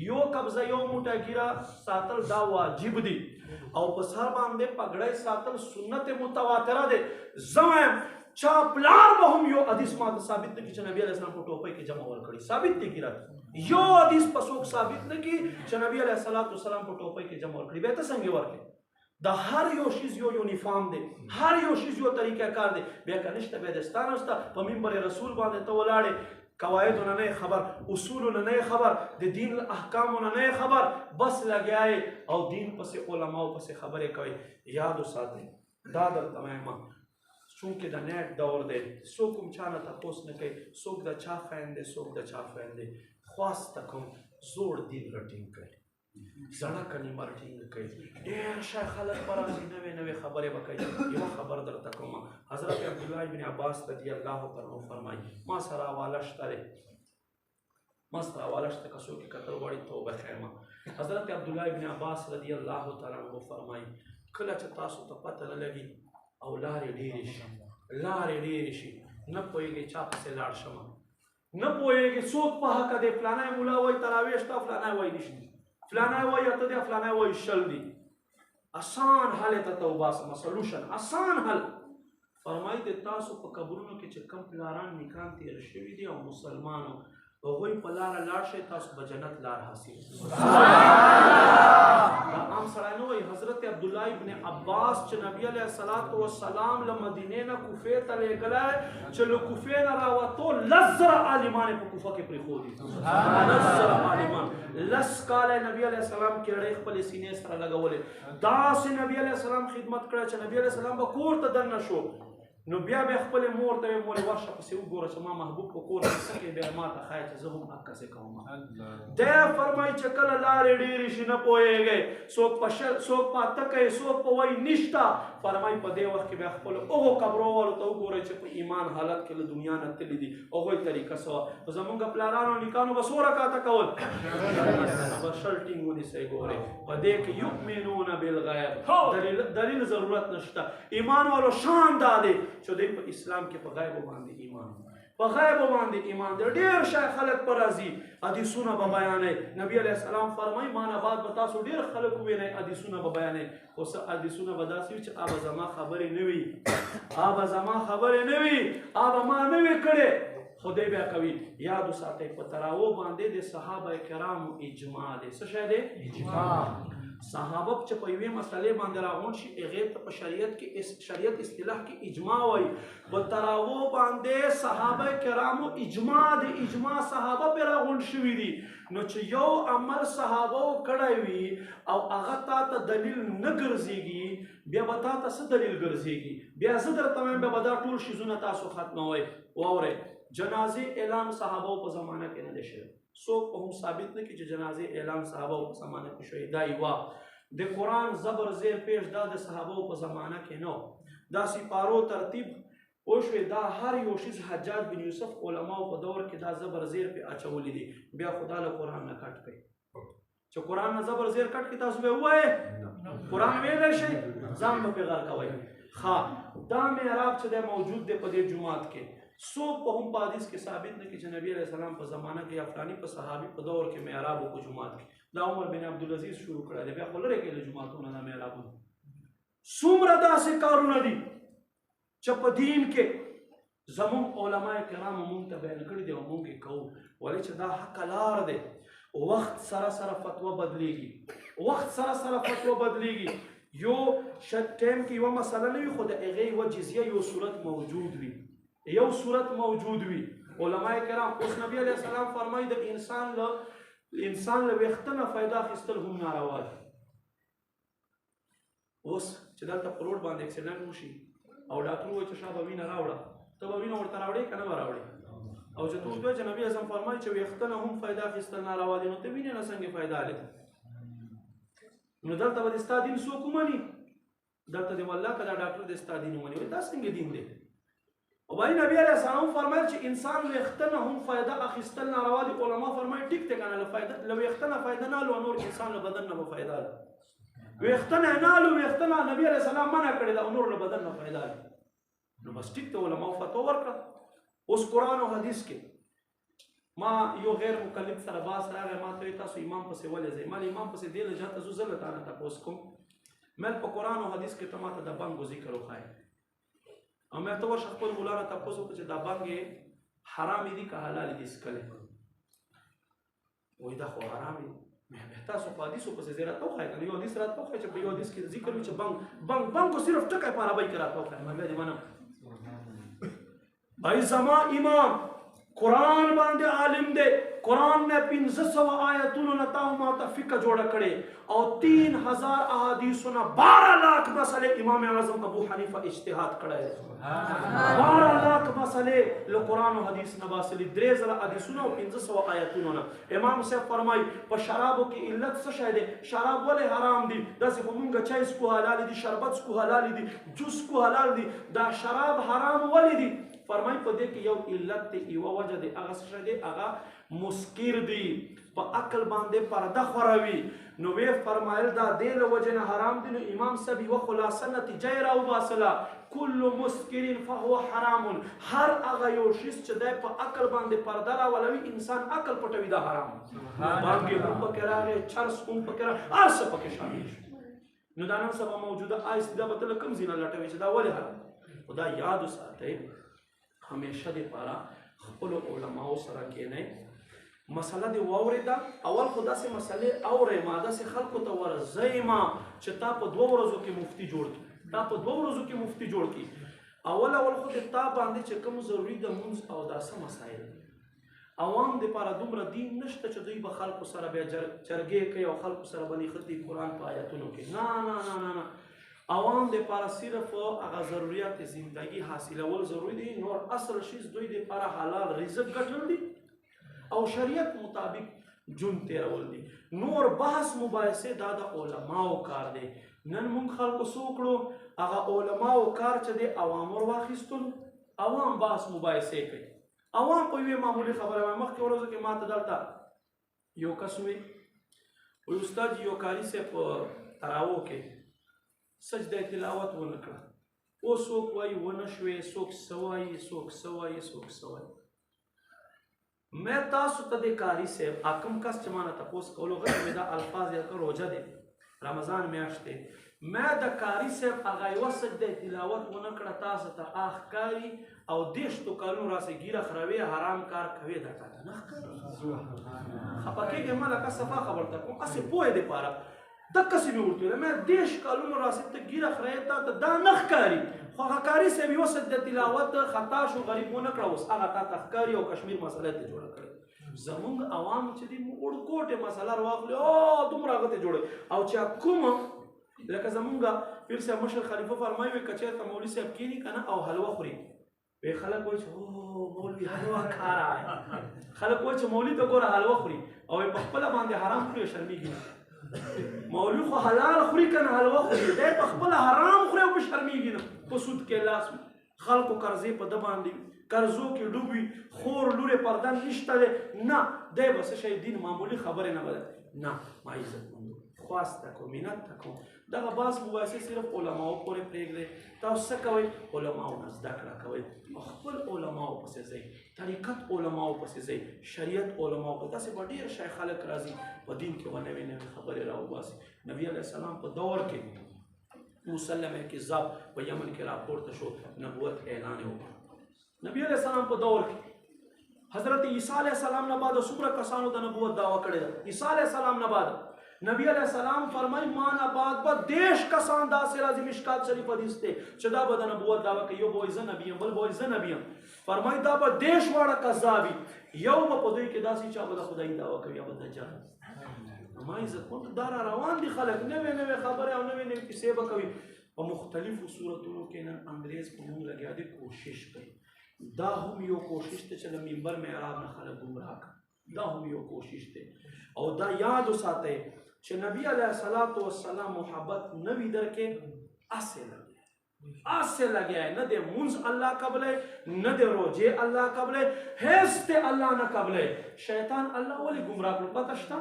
Speaker 2: یو قبضه یو موټه ګیره ساتل دا واجب دي، او په سر باندې پګړۍ ساتل سنت متواتره دی. زه وایم چا پلار به هم یو حدیث ماته ثابت نه کړي چې نبي علیه السلام په ټوپۍ کې جمع ورکړي، ثابت دی ګیره یو حدیث په څوک ثابت نه کړي چې نبي علیه السلام په ټوپۍ کې جمع ورکړي. بیا ته څنګه ورکړي؟ دا هر یو شیز یو یونیفارم دی، هر یو شیز یو طریقه کار دی. بیا که نشته بیا د ستا نشته په منبر رسول باندې ته ولاړې، قواعدو نه نه خبر، اصولو نه نه خبر، د دین احکامو نه نه خبر، بس لګیاې او دین پسې علماو پسې خبرې کوي. یاد وساتئ دا درته وایم چونکې د نیټ دور دی، څوک هم چا نه تپوس نه کوي څوک د چا فین دی څوک د چا فین دی. خواسته کوم زوړ دین رټینګ کوي، زړه کلمه ټینګ کوي، ډېر ښه خلک به راځي نوې نوې خبرې به کوي. یوه خبر درته کوم، حضرت عبدالله بن عباس رضی الله عنه فرمایي ما سره حواله شته دی، ما سره حواله شته که څوک یې کتل غواړي توبه خیمه. حضرت عبدالله بن عباس رضی الله تعالی عنه فرمایي کله چې تاسو ته پته نه لګي او لارې ډېرې شي نه پوهېږئ چا پسې لاړ شمه، نه پوهېږئ څوک په حقه دی، فلانی ملا وایي تراویح شته، فلانی وایي نشته، فلانی وایي اته دی، فلانی وایي شل دی. آسان حل ته توباسمه سلوشن، آسان حل. فرمایي د تاسو په قبرونو کې چې کوم پلاران نیکان تېر شوي دي او مسلمانو هغوی په لاره لاړ شئ تاسو به جنت لار حاصل. دا عام سړی نه وایي، حضرت عبدالله ابن عباس چې نبي علیه السلام له مدینې نه کوفې ته لېږلی چې له کوفې نه راوتو 10,000 عالمان یې په کوفه کې پرېښودي، 10,000 عالمان. 10 کاله نبي علیه السلام کېړۍ خپلې سینې سره لګولې، داسې نبي علیه السلام خدمت کړی چې نبي علیه السلام به کور ته دننه شو نو بیا خپلې مور ته ویې مورې ورشه پسې وګوره چې ما محبوب په کور کې څه کوي، بیا ما ته ښایي چې زه هم هکسې کوم. دی فرمایي چې کله لارې ډېرې شي نه پوهېږئ، څوک په اته کوي څوک په وایي نشته. فرمایي په دې وخت کې بیا خپلو هغو قبرو والو ته وګورئ چې په ایمان حالت کې له دنیا نه تللي دي، هغوی طریقه څه وه. په زمونږ پلارانو نیکانو به څو رکاته کول، به شل ټینګ ونیسئ. ګورئ په دې کې یؤمنون بالغیب دلیل ضرورت نشته. ایمان والو شان دا دی چې دوی په اسلام کې په غیبو باندې ایمان، په غیبو باندې ایمان دی. ډېر ښه خلک به راځي حدیثونه به بیانوي. نبي علیه السلام فرمایي ما نه بعد به تاسو ډېر خلک ووینئ حدیثونه به بیانوي، خو څه حدیثونه به داسې وي چې هغه زما خبرې نه وي، هغه زما خبرې نه وي، هغه ما نه وي کړې، خدای بیا کوي. یاد وساتئ په تراو باندې د صحابه کرامو اجماع دی. څه شی دی؟ اجماع. صحابه چې په یوې مسلې باندې راغونډ شي هغې ته په شریعت اصطلاح کې اجماع وایي. په تراو باندې صحابه کرامو اجماع دی، اجماع صحابه پرې راغونډ شوي دي. نو چې یو عمل صحابه کړی وي او هغه تا ته دلیل نه ګرځېږي بیا به تا ته څه دلیل ګرځېږي؟ بیا زه درته وایم بیا به دا ټول شیزونه تاسو ختموئ. واورئ جنازې اعلان صحابو په زمانه کې نه دی شوی، څوک په هم ثابت نه کړي چې جنازې اعلان صحابو په زمانه کې شوی. دا یوه د قرآن زبر زیر پیش دا د صحابو په زمانه کې نه، دا سپارو ترتیب وشوی. دا هر یو شیز حجاج بن یوسف علماو په دور کې دا زبر زیر پې اچولی دي. بیا خدا له قرآن نه کټ کړئ چې قرآن نه زبر زیر کټ کړي تاسو به ووایئ قرآن ویلی شئ ځان به پرې غر کوئ. ښه دا محراب چې دی موجود دی په دې جومات کې، څوک په هم په حدیث کې ثابت نه کړي چې نبي علیه السلام په زمانه کې یا فلاني په صحابي په دور کې محراب و په جومات کې. دا عمر بن عبدالعزیز شروع کړی دی، بیا خو لرې کوي له جوماتونه دا محرابونه. څومره داسې کارونه دي چې په دین کې زموږ علما کرامو موږ ته بیان کړي دي او موږ یې کوو، ولې چې دا حق لار دی. وخت سره سره فتوا بدلیږي، وخت سره سره فتوا بدلیږي. یو ټایم کې یوه مسله نه وي خو د هغې یوه جزیه یو صورت موجود وي، یو صورت موجود وي. علما کرام اوس نبی علیه السلام فرمایي د انسان له ویښته نه فایده اخیستل هم ناروا دي. اوس چې دلته په روډ باندې اکسیډنټ وشي او ډاکټر ووایي چې شا به وینه راوړه، ته به وینه ورته راوړې که نه به راوړې؟ او چې ته وایې چې نبی اعظم فرمایي چې ویښته نه هم فایده اخیستل ناروا دي، نو ته وینې نه څنګه فایده لري؟ نو دلته به د ستا دین څوک ومني؟ دلته د والله که دا ډاکټر د ستا دین ومني، دا څنګه دین دی؟ او باندې نبی علیه السلام فرمایل چې انسان ویښته نه هم فایده اخیستل ناروا دي. علما فرمایي ټیک دی که نه، له ویښته نه فایده نه لو، نور انسان له بدن نه به فایده لري. ویښته نه لو، ویښته نه نبی علیه السلام منع کړې ده او نور له بدن نه فایده لري. نو بس ټیک ته علماو فتوا ورکړه. اوس قرآن او حدیث کې ما یو غیر مکلف سره باس راغی، ما ته وایي تاسو امام پسې ولې ځئ؟ ما امام پسې دې لجه ته زه زه له تا نه تپوس کوم، مل په قرآن او حدیث کې ته ما ته د بنګو ذکر وښایې، او مې ته ورشه خپل مولا نه تپوس وکړه چې دا بنګ یې حرامې دي که حلالې دي څکلی؟ وایي دا خو حرامې دي. تاسو په حدیثو پسې ځای راته وښایه که نه، یو حدیث راته وښایه چې په یو حدیث کې ذکر وي چې بنګ صرف ټکی په عربۍ کې راته وښایه. ما بیا دې منم. بھائی زما امام قرآن باندې عالم دی، قرآن نے 1500 آیتونو نه تاو ما ته فقه جوړه کړې او 3000 احادیثو نه 12 لاک مسئلې امام اعظم ابو حنیفه اجتهاد کړی دی. 12 لاک مسئلې له قرآن او حدیث نه باسلې، 3000 حدیثونه او 1500 آیتونو نه. امام صاحب فرمایي په شرابو کې علت څه شی دی؟ شراب ولې حرام دي؟ داسې خو مونږ چای څکو حلال دي، شربت څکو حلال دي، جوس څکو حلال دي، دا شراب حرام ولې دي؟ فرمایي په دې کې یو علت دی، یوه وجه دی، هغه څه شی دی؟ هغه مسکر دی، په عقل باندې پرده خوروي. نو وی فرمایل دا دې له وجې نه حرام دي. نو امام صاحب یوه خلاصه نتیجه یې راوباسله، کل مسکر فهو حرام. هر هغه یو شیز چې دی په عقل باندې پرده راولوي، انسان عقل پټوي، دا حرام. بانګې هم پکې راغی، چرس هم پکې راغی، هر څه پکې شامل شو. نو دا نن سبا موجوده آیس دا به ته له کوم ځای نه لټوي چې دا ولې حرام؟ خو دا یاد وساتئ، همیشه دپاره خپلو علماو سره کښېنئ، مسله دې واورېده. اول خو داسې مسلې اورئ ما، داسې خلکو ته ورځئ ما چې تا په 2 ورځو کې مفتي جوړ کړي، تا په 2 ورځو کې مفتي جوړ کړي. اول خو د تا باندې چې کوم ضروري د مونځ او داسې مسایل دي، عوام دپاره دومره دین نشته چې دوی به خلکو سره بیا جرګې کوي او خلکو سره به نښتي قرآن په آیتونو کې. نه نه نه نه نه، عوام دپاره صرف هغه ضروریات زندگی حاصلول ضروري دي، نور اصل شیز دوی دپاره حلال رزق ګټل دي او شریعت مطابق جون تیرول دي. نور بحث مباحثه دا د علماو کار دی. نن مونږ خلکو څه وکړو؟ هغه علماو کار چې دی عوام ور واخیستل، عوام بحث مباحثې کوي. عوام په یوې معمولي خبره وایي. مخکې ورځو کې ما ته دلته یو کس وایي استاد یو کاري صاحب په تراوو کې سجده تلاوت ونه کړه. اوس څوک وایي ونه شوې، څوک څه وایي، څوک څه وایي، څوک څه وایي. میں تاسو ته د کاری صاحب حکم کس چې ما نه تپوس کولو غږ مې دا الفاظ یا که روژه دی، رمضان میاشت دی، میں د کاری صاحب هغه یوه سجده تلاوت ونه کړه، تاسو ته ښکاري او 30 کلونو راسې ګیره خروي، حرام کار کوي، دا تاته نه ښکاري؟ خفه کېږې ما لکه صفا خبر ته کوم، هسې پوهې دپاره دقسې مې ورته ویل، مې 30 کلونو راسې ته ګیره خروي، تا ته دا نه ښکاري؟ خو هغه کاري صاحب یوه سجده تلاوت خطا شو، غریب ونه کړه، اوس هغه تا ته ښکاري او کشمیر مسله ته جوړه کړې. زمونږ عوام چې دي وړکوټې مسله راواخلي او دومره هغه ته جوړوي. او چې کومه لکه زمونږ پیر صاحب مشر خلیفه فرمایي وایي که چېرته مولوي صاحب کښېني که نه او حلوه خوري، وی خلک وایي چې او مولوي حلوه کاره ہے، خلک وایي چې مولوي ته ګوره حلوه خوري او په خپله باندې حرام خوري او شرمېږي. مولوي خو حلال خوري که نه حلوه خوري، دی په خپله حرام خوري او په شرمېږي نه. په سود کې لاس خلکو قرضې په ده باندې قرضو کې ډوب وي، خور لورې پرده نشته دی، نه دی به څه شی دین معمولي خبرې نه بده نه، ما عزت مندو خواست تکو منت تکو. دغه بحث مباحثې صرف علماو پورې پرېږدئ. تاسو څه کوئ؟ علماو نه زده کړه کوئ، خپل علماو پسې ځئ، طریقت علماو پسې ځئ، شریعت علماو پسې. داسې به ډېر شی خلک راځي په دین کې به نوې نوې خبرې راوباسي. نبي علیه السلام په دور کې مسلمه کذاب په یمن کې راپورته شو، نبوت اعلان وکړ. نبی علیہ السلام په دور کې حضرت عیسی علیہ السلام نه بعد څومره کسانو د نبوت دعوه کړې ده؟ عیسی علیہ السلام نه بعد نبی علیہ السلام فرمایي ما نه بعد به 10 کسان داسې راځي، مشکات شریف حدیث دی چې دا به د نبوت دعوه کوي، یو به وایي زه نبی یم، بل به وایي زه نبی یم. فرمایي دا به 10 واړه کذاب وي، یو به په دوی کې داسې چا به د خدایي دعوه کوي، یا به دجال. ما عزتمند دا را روان دي خلک، نوې نوې خبرې او نوې نوې کیسې به کوي. په مختلفو صورتونو کې نن انګریز په موږ لګیا دی کوشش کوي دا هم یو کوشش ته چې د منبر محراب نه خلک ګمراه کړي، دا هم یو کوشش دی. او دا یاد وساتئ چې نبی علیه الصلاۃ والسلام محبت نه وي درکې اسې لګیا ہے، نه د منځ الله قبلې، نه د روجې الله قبلې، هیڅ ته الله نه قبلې. شیطان الله ولې ګمراه کړو پته شته؟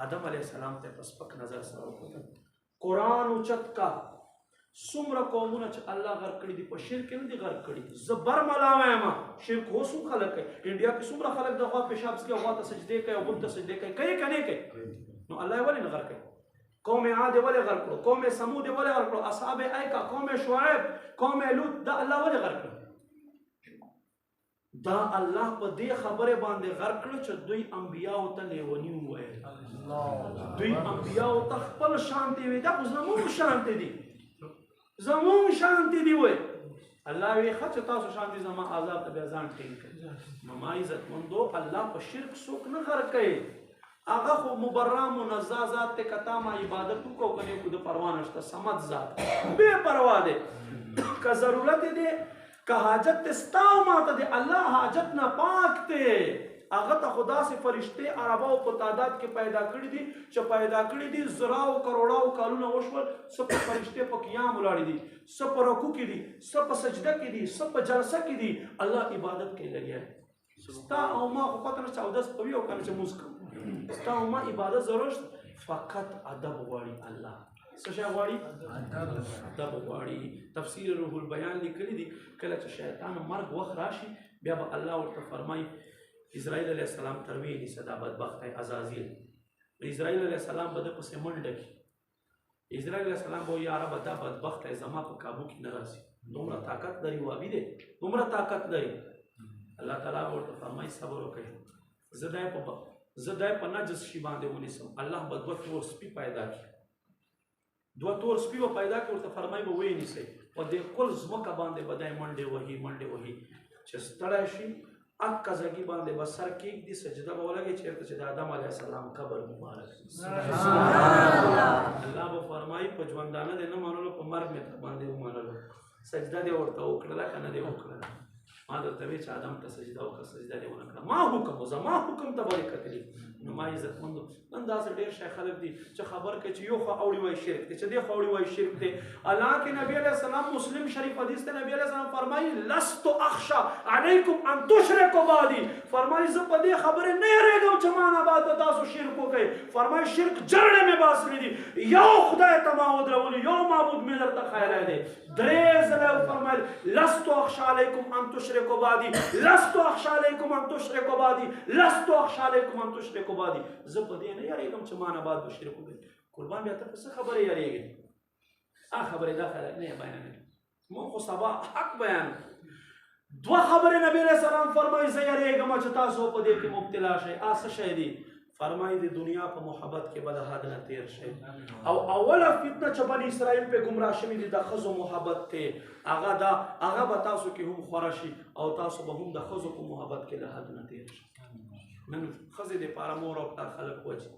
Speaker 2: آدم علیه السلام ته په سپک نظر سره وکتل. قرآن اوچت کا څومره قومونه چې الله غرق کړي دي په شرک نه دي غرق کړي. زه برملا وایم شرک اوس هم خلک کوي. انډیا کې څومره خلک د غوا پیشاب څکي، غوا ته سجدې کوي او بت ته سجدې کوي، کوي که نه کوي؟ نو الله یې ولې نه غرق کوي؟ قوم عاد ولې غرق کړو؟ قوم ثمود ولې غرق کړو؟ اصحاب ایکا، قوم شعیب، قوم لوط، دا الله ولې غرق کړو؟ دا الله په دې خبره باندې غرق کړو چې دوی انبیاء ته لیونی وویل. دوی انبیاء ته خپل شانتي وي، دا خو زموږ شانتي دي، زموږ شانتي دي وي. الله وی ښه چې تاسو شانتي زما عذاب ته بیا ځان ټینګ کړئ. نو ما عزتمندو الله په شرک څوک نه غرق کوي. هغه خو مبرا منزه ذات ته کتا ما عبادت وکړو کنه کو د پروا نشته، صمد ذات بے پروا دی. که ضرورت دی که حاجت ته ستا او ماته دی، الله حاجت نه پاک دی. هغه ته خدا سے فرشتے عربا او په تعداد کې پیدا کړی دي چې پیدا کړی دي زراو کروڑاو کالونه وشول. سب فرشتے په قیام ولاړ دي، سب په رکوع کې دي، سب په سجده کې دي، سب په جلسه کې دي، الله عبادت کې لګیا دی. ستا او ما خو پته نه چې اودس کوي او کنه چې موږ کوو. ستا او ما عبادت ضرورت فقط ادب غواړي. الله څه شی غواړي؟ ادب غواړي. تفسیر روح البیان لیکلی دي کله چې شیطان مرګ وخت راشي بیا به الله ورته فرمایي اسرائیل علیه السلام تروی نیسه دا بدبخت عزازیل. اسرائیل علیه السلام به د پسې منډه کړي. اسرائیل علیه السلام به یا رب دا بدبخت زما په کابو کې نه راسي، دومره طاقت لري وابي دی، دومره طاقت لري. الله تعالی ورته فرمایي صبر وکړئ، زه دای په نجس شي باندې ونیسم. الله به دوه تور سپي پیدا کړي، دوه تور سپي به پیدا کړي، ورته فرمایي به ویې نیسئ په دې کل ځمکه باندې به دی منډې وهي چې ستړی شي اکا زگی باندې به سر کېږدي، سجده به ولګي چېرته چې د آدم علیه السلام قبر مبارک. الله به فرمایي په ژوندانه دې نه منلو، په مرګ مې در باندې ومنلو. سجده دې ورته وکړله که نه دې وکړله؟ ما درته وی چې آدم ته سجده وکړه، سجده دې ونه کړه. ما حکم و زما حکم ته به یې کتلي. نو ما عزتمندو نن داسې ډېر شی خلک دي چې خبر کوي چې یو خو اوړي وایي شرک دی، چې دې خو اوړي وایي شرک دی. الله کې نبی علیه السلام مسلم شریف حدیث ته نبی علیه السلام فرمایي لست اخشى علیکم ان تشرکوا بعدی. فرمایي زه په دې خبرې نه یېرېږم چې ما نه بعد تاسو شرک وکړئ. فرمایي شرک جرړې مې باسلي دي، یو خدای ته ما ودرولي، یو معبود مې درته خیری دی. درې ځله فرمایل لست اخشى علیکم ان تشرکوا بعدی، لست اخشى علیکم ان تشرکوا بعدی، لست اخشى علیکم ان تشرکوا بعدی. زه په دې نه یېرېږم چې ما نه بعد به شرک وکړئ. قربان بیا ته په څه خبرې یېرېږې؟ خبرې دا خلک نه بیانوي، موږ خو سبا حق بیانو. دوه خبرې نبی علیه السلام فرمایي زه یېرېږم چې تاسو په دې کې مبتلا شئ. څه شی دي؟ فرمایي د دنیا په محبت کې به د حد نه تېر شئ. او اوله فتنه چې بني اسرائیل پې ګمراه شوي دي د ښځو محبت دی، هغه به تاسو کې هم خوره شي او تاسو به هم د ښځو په محبت کې له حد نه تېر شئ. نن ښځې دپاره مور او پلار خلک وجي.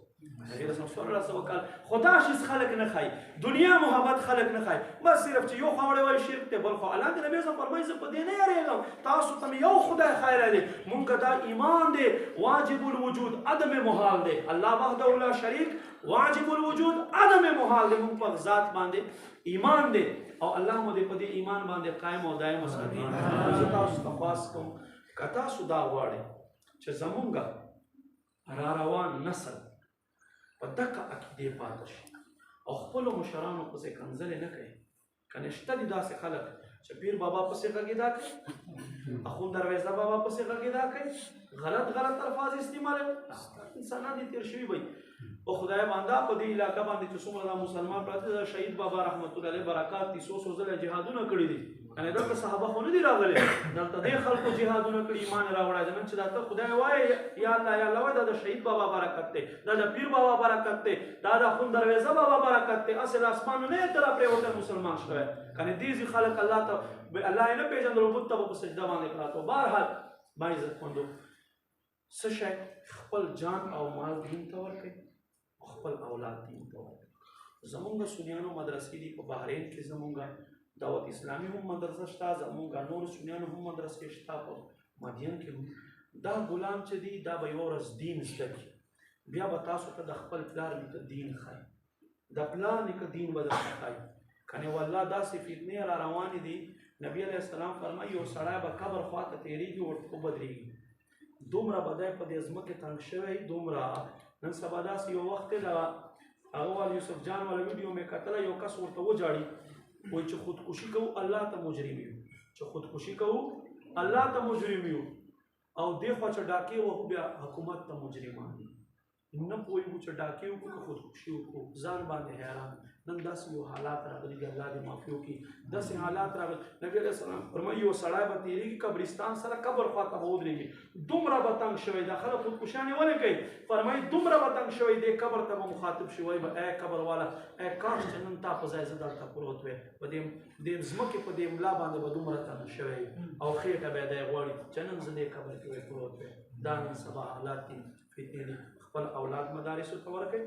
Speaker 2: نبی رسول صلی الله علیه وسلم خدا شیز خلق نه خای، دنیا محبت خلق نه خای، بس صرف چې یو خبره وای شرک ته بل خو الله دې نبی صلی فرمایي زه په دې نه یېرېږم، تاسو ته یو خدای خیر دی. مونږ دا ایمان دی واجب الوجود عدم محال دی، الله وحده لا شریک واجب الوجود عدم محال دی. مونږ په ذات باندې ایمان دی او الله مو دې په دې ایمان باندې قائم او دائم وساتي. زه تاسو ته خاص کوم که تاسو دا غواړئ چې زمونږ را روان نسل په دغه عقیدې پاتې شي او خپلو مشرانو پسې کنځلې نه کوي. که نشته دي داسې خلک چې پیر بابا پسې غږېدا کوي، اخون درویزه بابا پسې غږېدا کوي، غلط الفاظ استعمالوي. انسانان دي تېر شوي وي په خدای باندې په دې علاقه باندې چې څومره دا مسلمان پراته دي. شهید بابا رحمت الله علیه برکات دي، څو ځله جهادونه کړي دي. یعنې دلته صحابه خو نه دي راغلي، دلته دې خلکو جهادونه کړي، ایمان راوړی. نن چې دا ته خدای وایي یا الله یا الله وایي دا د شهید بابا برکت دی، دا د پیر بابا برکت دی، دا د اخون درویزه بابا برکت دی. اصل اسمان نه یې طرف پرېوتی مسلمان شوی. کنې دې خلک الله ته الله یې نه پېژندلو، بت ته به په سجده باندې پراته. بهرحال ما عزتمندو څه شی خپل جان او مال دین ته ورکړئ، خپل اولاد دین ته ورکړئ. زمونږ سنیانو مدرسې دي په بحرین کې، زمونږ دعوت اسلامي هم مدرسه شته، زمونږ نور سنیانو هم مدرسې شته په مدین کې هم. دا غلام چې دی دا به یوه ورځ دین زده کړي، بیا به تاسو ته د خپل پلار نیکه دین ښایي، د پلار نیکه دین به درته ښایي. کنې والله داسې فتنې را روانې دي. نبی علیه السلام فرمایي یو سړی به قبر خواته تېرېږي ورته وبدرېږي، دومره به دی په دې ځمکې تنګ شوی، دومره. نن سبا داسې یو وخت دی د هغه وال یوسف جان والا ویډیو مې کتله، یو کس ورته وجاړي وایي چې خودکشي کوو الله ته مجرم یو، چې خودکشي کوو الله ته مجرم یو، او دې خوا چې ډاکې وهو بیا حکومت ته مجرمان دي. نه پوهېږو چې ډاکې وکړو که خودکشي وکړو، ځان باندې حیران. نن داسې یو حالات راغلي دي، الله دې معافي وکړي. داسې حالات راغلي. نبي علیه السلام فرمایي یو سړی به تېرېږي قبرستان سره، قبر خواته به ودرېږي، دومره به تنګ شوی دا خلک خودکشیانې ولې کوي؟ فرمایي دومره به تنګ شوی دی قبر ته به مخاطب شي، وایي به ای قبر والا ای کاش چې نن تا په ځای زه دلته پروت وی، په دې ځمکې په دې ملا باندې به دومره تنګ شوی او خېټه به دی غواړي چې نن زه دې قبر کې وی پروت وی. دا نن سبا حالات دي، فتنې دي. خپل اولاد مدارسو ته ورکړئ،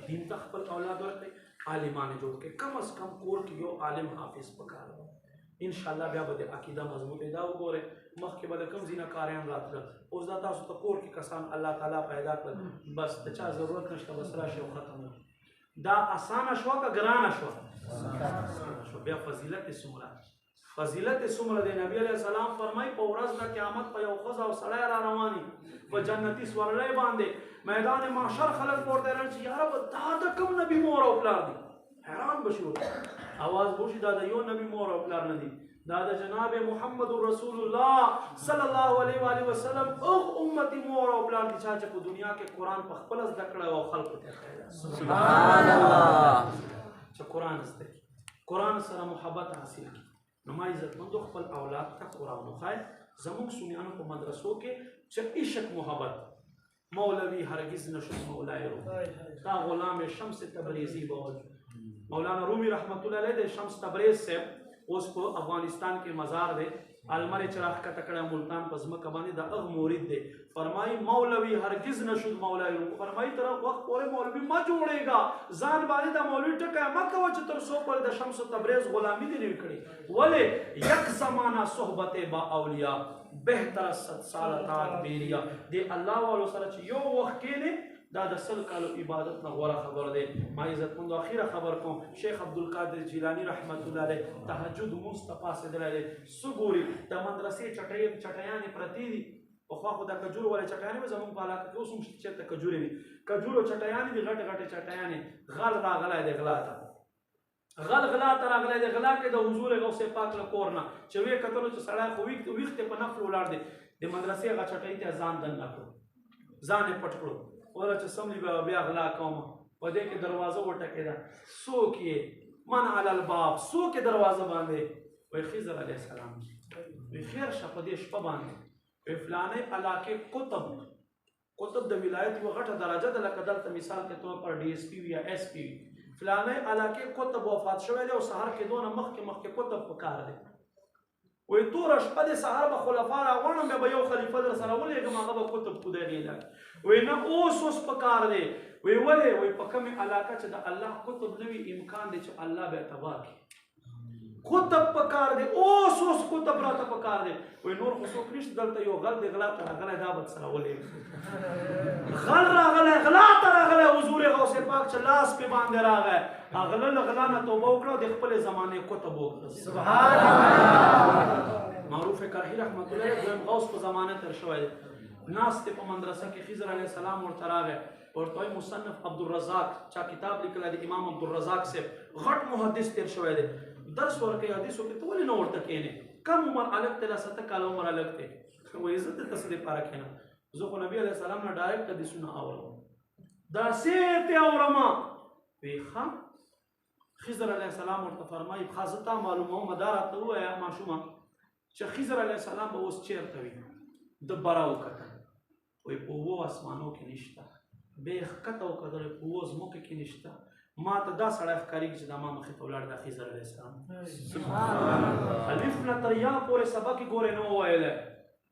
Speaker 2: دین ته خپل اولاد ورکړئ، عالمان جوړ کړئ. کم از کم کور کې یو عالم حافظ پکار دی. ان شاء الله بیا به د عقیده مضبوطه دا وګورئ. مخکې به د کوم ځینه کاریان راتلل، اوس دا تاسو ته کور کې کسان الله تعالی پیدا کړل، بس د چا ضرورت نشته، بس راشي او ختم. دا اسانه شوه که ګرانه شوه؟ بیا فضیلت یې څومره، فضیلت یې څومره دی. نبی علیه السلام فرمایي په ورځ د قیامت په یو ښځه او سړی را رواني په جنتي سورلۍ باندې میدان محشر خلک ورته حیران چې یا رب دا د کوم نبي مور او پلار دي؟ حیران به شي ورته، اواز به وشي دا د یو نبي مور او پلار نه دي، دا د جناب محمد رسول الله صلی الله علیه و آله وسلم اوغ امتی مور او پلار دي چې په دنیا کې قرآن په خپله زده کړی او خلکو ته ښایي. سبحان الله. چې قرآن زده کړي، قرآن سره محبت حاصل کړي. نو ما عزتمندو خپل اولاد ته قرآن وښایئ. زموږ سنیانو په مدرسو کې چې عشق محبت مولوی هرگز نشد مولای رو، دا غلام شمس تبریزی باور مولانا رومی رحمت الله علیه د شمس تبریز صاحب اوس په افغانستان کې مزار دی، المر چراغ کا تکړه ملتان په ځمکه باندې د هغه مرید دی. فرمایي مولوی هرگز نشد مولای رو، فرمایي تر وخت پورې مولوی ما جوړېږه، ځان باندې د مولوی ټکی مه کوه چې تر څو پورې د شمس تبریز غلامي دې نه وي کړې. ولې یک زمانہ صحبت با اولیاء بهتر از 100 سال طاعت بیریا. دی الله والو سره چې یو وخت کېنې دا د 100 کالو عبادت نه غوره خبر دی. ما عزتمندو اخیره خبر کوم، شیخ عبدالقادر جیلانی رحمت الله علیه تهجد مونځ ته پاڅېدلی دی. څه ګوري د مدرسې چټیانې پرتې دي، پخوا خو دا کجورو والے چټیانې به زموږ په علاقه کې اوس هم چېرته کجورې وي، کجورو چټیانې دي غټې غټې چټیانې. غل راغلی دی غلا ته، غل غلا ته راغلی دی، غلا کې د حضور غوث پاک له کور نه چې ویې کتلو چې سړی خو ویښتې په نفل ولاړ دی، د مدرسې هغه چټۍ ته ځان دننه کړو، ځان یې پټ کړو. وله چې سملی به بیا غلا کوم، په دې کې دروازه وټکېده، څوک یې من علی الباب، څوک یې دروازه باندې؟ وایي خضر علیه السلام. وایي خیر شه په دې شپه باندې وایي فلانۍ علاقې قطب د ولایت یوه غټه درجه ده، لکه دلته مثال کے طور پر DSP وي یا SP وي. فلانۍ علاقې قطب وفات شوی دی او سهار کې دونه مخکې قطب په کار دی. وایي توره شپه دی، سهار به خلفا راغواړم، بیا به یو خلیفه در سره ولېږم، هغه به قطب کو دی غېږه. وایي نه اوس په کار دی. وایي ولې؟ وایي په کومې علاقه چې د الله قطب نه وي امکان دی چې الله بیا تباه کړي. قطب په کار دی، اوس قطب راته په کار دی. وایي نور خو څوک نشته، دلته یو غل دی غلا ته راغلی، دا به سره ولېږم. غل راغلی، غلا ته راغلی، حضور غوث پاک چې لاس پې باندې راغی، غله له غلا نه توبه وکړه او د خپلې زمانې قطب وکړه. سبحان الله. معروف کرهي رحمت الله علیه دویم غوث په زمانه تېر شوی دی. ناست په مدرسه کې خضر علیه السلام ورته راغی، ورته وایي مصنف عبدالرزاق چا کتاب لیکلی دی، امام عبدالرزاق صاحب غټ محدث تېر شوی دی، درس ورکوي حدیثو کې، ته ولې نه ورته کښېنې؟ کم عمر هلک دی، 70 کاله عمر هلک دی. وایي زه دلته څه دپاره کښېنم، زه خو نبي علیه السلام نه ډایرکټ حدیثونه اورم، داسې یې اورم. وایي ښه. خضر علیه السلام ورته فرمایي ښه زه تا معلوموم، دا راته ووایه ماشومه چې خضر علیه السلام به اوس چېرته وي. د بره وکتل، وایي په اوو اسمانو کې نشته، بیا یې ښکته وکتل، په اوو ځمکو کې نشته. ما ته دا سړی ښکارېږي چې دا ما مخې ته ولاړ دی خضر علیه السلام. الف نه تر یا پورې سبق یې ګورې نه وویلی،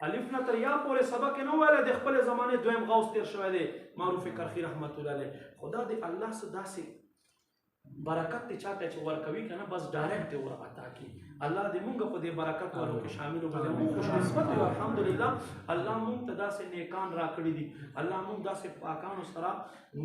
Speaker 2: الف نه تر یا پورې سبق یې نه وویلی، د خپلې زمانې دویم غوث تېر شوی دی معروف کرخي رحمت الله علیه. خو دا د الله څه داسې برکت ته چاته چې ورکوي کنه بس ډایرکټ ور عطا کی الله دې مونږ په دې برکت والو کې شامل وګرځي مونږ خوش نسبت یو الحمدلله الله مونږ ته داسې نیکان راکړي دي الله مونږ داسې پاکانو سره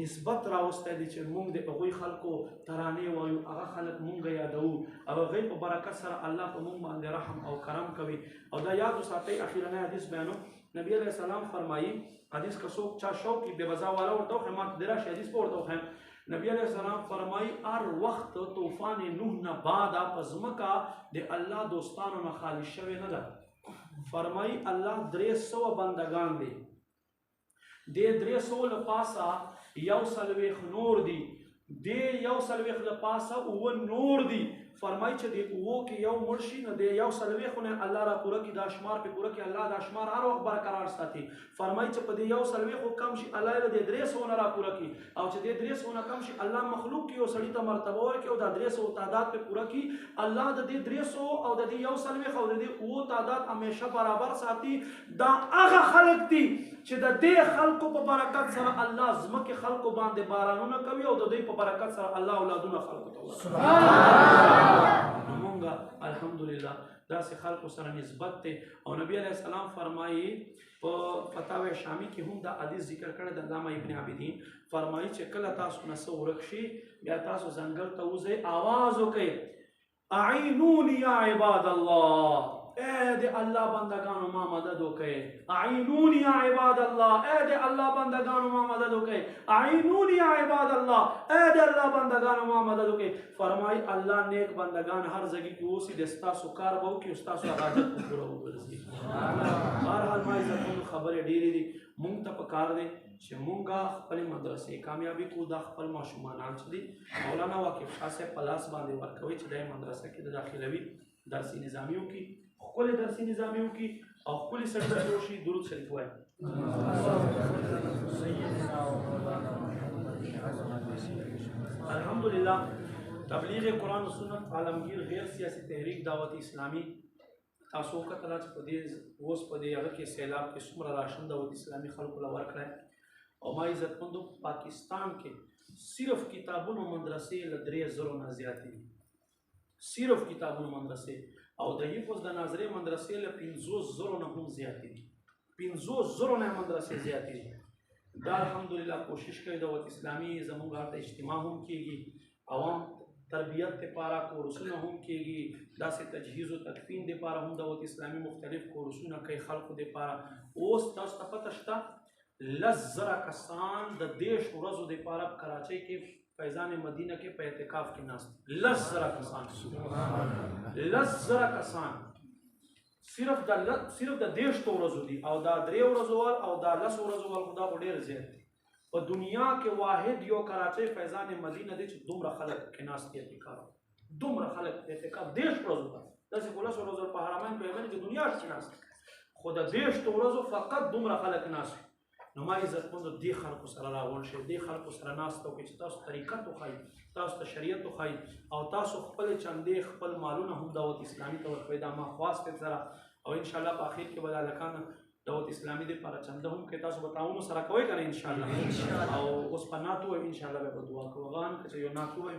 Speaker 2: نسبت راوستی دي چې مونږ د هغوی خلکو ترانې وایو هغه خلک مونږ یادوو او هغوی په برکت سره الله په مونږ باندې رحم او کرم کوي او دا یاد وساتئ اخیرنی حدیث بیانو نبی علیہ السلام فرمایي حدیث که څوک چا شوق وي بې وضا والا ورته وښیم ما د راشي حدیث به ورته وښیم نبی علیہ السلام فرمایي هر وخت طوفان نوح نه بعد په ځمکه د الله دوستانو نه خالي شوې نه ده فرمایي الله 300 بندگان دي د 300 له پاسه یو څلوېښت نور دي د یو څلوېښت له پاسه 9 نور دي فرمایي چې د اوو کې یو مړ شي نو د یو څلوېښتو نه الله را پوره کړي دا شمار پې پوره کړي الله دا شمار هر وخت برقرار ساتي فرمایي چې په دې یو څلوېښتو کم شي الله یې د 300 نه را پوره کړي او چې د 300 نه کم شي الله مخلوق کې یو سړي ته مرتبه ورکړي او دا 300 تعداد پې پوره کړي الله د دې 300 او د دې یو څلوېښت او د دې اوو تعداد همیشه برابر ساتي دا هغه خلک دي چې د دې خلکو په برکت سره الله ځمکې خلکو باندې بارانونه کوي او د دوی په برکت سره الله اولادونه خلکو ته ورکوي مونږه الحمدلله داسې خلکو سره نسبت دی او نبی علیہ السلام فرمایي په فتاوی شامی کې هم دا حدیث ذکر کړی د علامه ابن عابدین فرمایي چې کله تاسو نه څه ورک شي بیا تاسو ځنګل ته وځئ آواز وکئ اعینوني یا عباد الله اے دے اللہ بندگانو ما مدد وکئ اعینونی یا عباد اللہ اے دے اللہ بندگانو ما مدد وکئ اعینونی یا عباد اللہ اے دے اللہ بندگانو ما مدد وکئ فرمائی اللہ نیک بندگان ہر جگہ کی اوسی دستا سکار بہو کی استاسو حاجت کو پورا وګرځي بہرحال ما عزتونو خبرې ډېرې دي مونږ ته پکار دی چې مونږه خپلې مدرسې کامیابي کو دا خپل ماشومانان چې دي مولانا واقف شاه صاحب په لاس باندې ورکوي چې دا مدرسه کې د داخلوي درسي نظامیو کې خپل درسي نظامیو کې او خپل سرکړو شي درود شریف وایي الحمدلله تبلیغ قرآن و سنت عالمگیر غیر سیاسی تحریک دعوت اسلامی تاسو کتل چې په دې اوس په دې هغه کې سیلاب کې څومره راشن دعوت اسلامي خلکو له ورکړی او ما عزتمندو پاکستان کې صرف کتابونو مدرسې له 3000 نه زیاتې دي صرف کتابونو مدرسې او د حفظ د ناظرې مدرسې له 500 نه هم زیاتې دي 500 نه مدرسې زیاتې دي دا الحمدلله کوشش کوي دعوت اسلامي زموږ هلته اجتماع هم کیږي عوام تربیت لپاره کورسونه هم کیږي داسې تجهیز او تدفین لپاره هم دعوت اسلامي مختلف کورسونه کوي خلکو لپاره اوس تاسو ته پته شته 10,000 کسان د 10 ورځو لپاره کراچۍ کې فیضان مدینه کې په اعتکاف کې ناست 10,000 کسان 10,000 کسان صرف د 10 ورځو دي او دا 3 ورځو او دا 10 ورځو خدا ډېر زیات دي په دنیا کې واحد یو کراچۍ فیضان مدینه دی چې دومره خلک کې ناست دي اعتکاف دومره خلک اعتکاف 10 ورځو ته داسې 15 ورځو په حرمین په یمن کې دنیا کې ناست خو د 10 ورځو فقط دومره خلک ناست نو ما عزتمندو دې خلکو سره راغونډ شئ دې خلکو سره ناست وکړئ چې تاسو طریقت وښایي تاسو ته شریعت وښایي او تاسو خپلې چندې خپل مالونه هم دعوت اسلامي ته ورکوئ دا ما خواست دی سره او انشاءالله په اخر کې به دا هلکان دعوت اسلامي دپاره چنده هم کوي تاسو به تعاون سره کوئ که نه انشاءالله او اوس په نعت ووایو انشاءالله به به دعا کوو هغه هم که چې یو نعت ووایو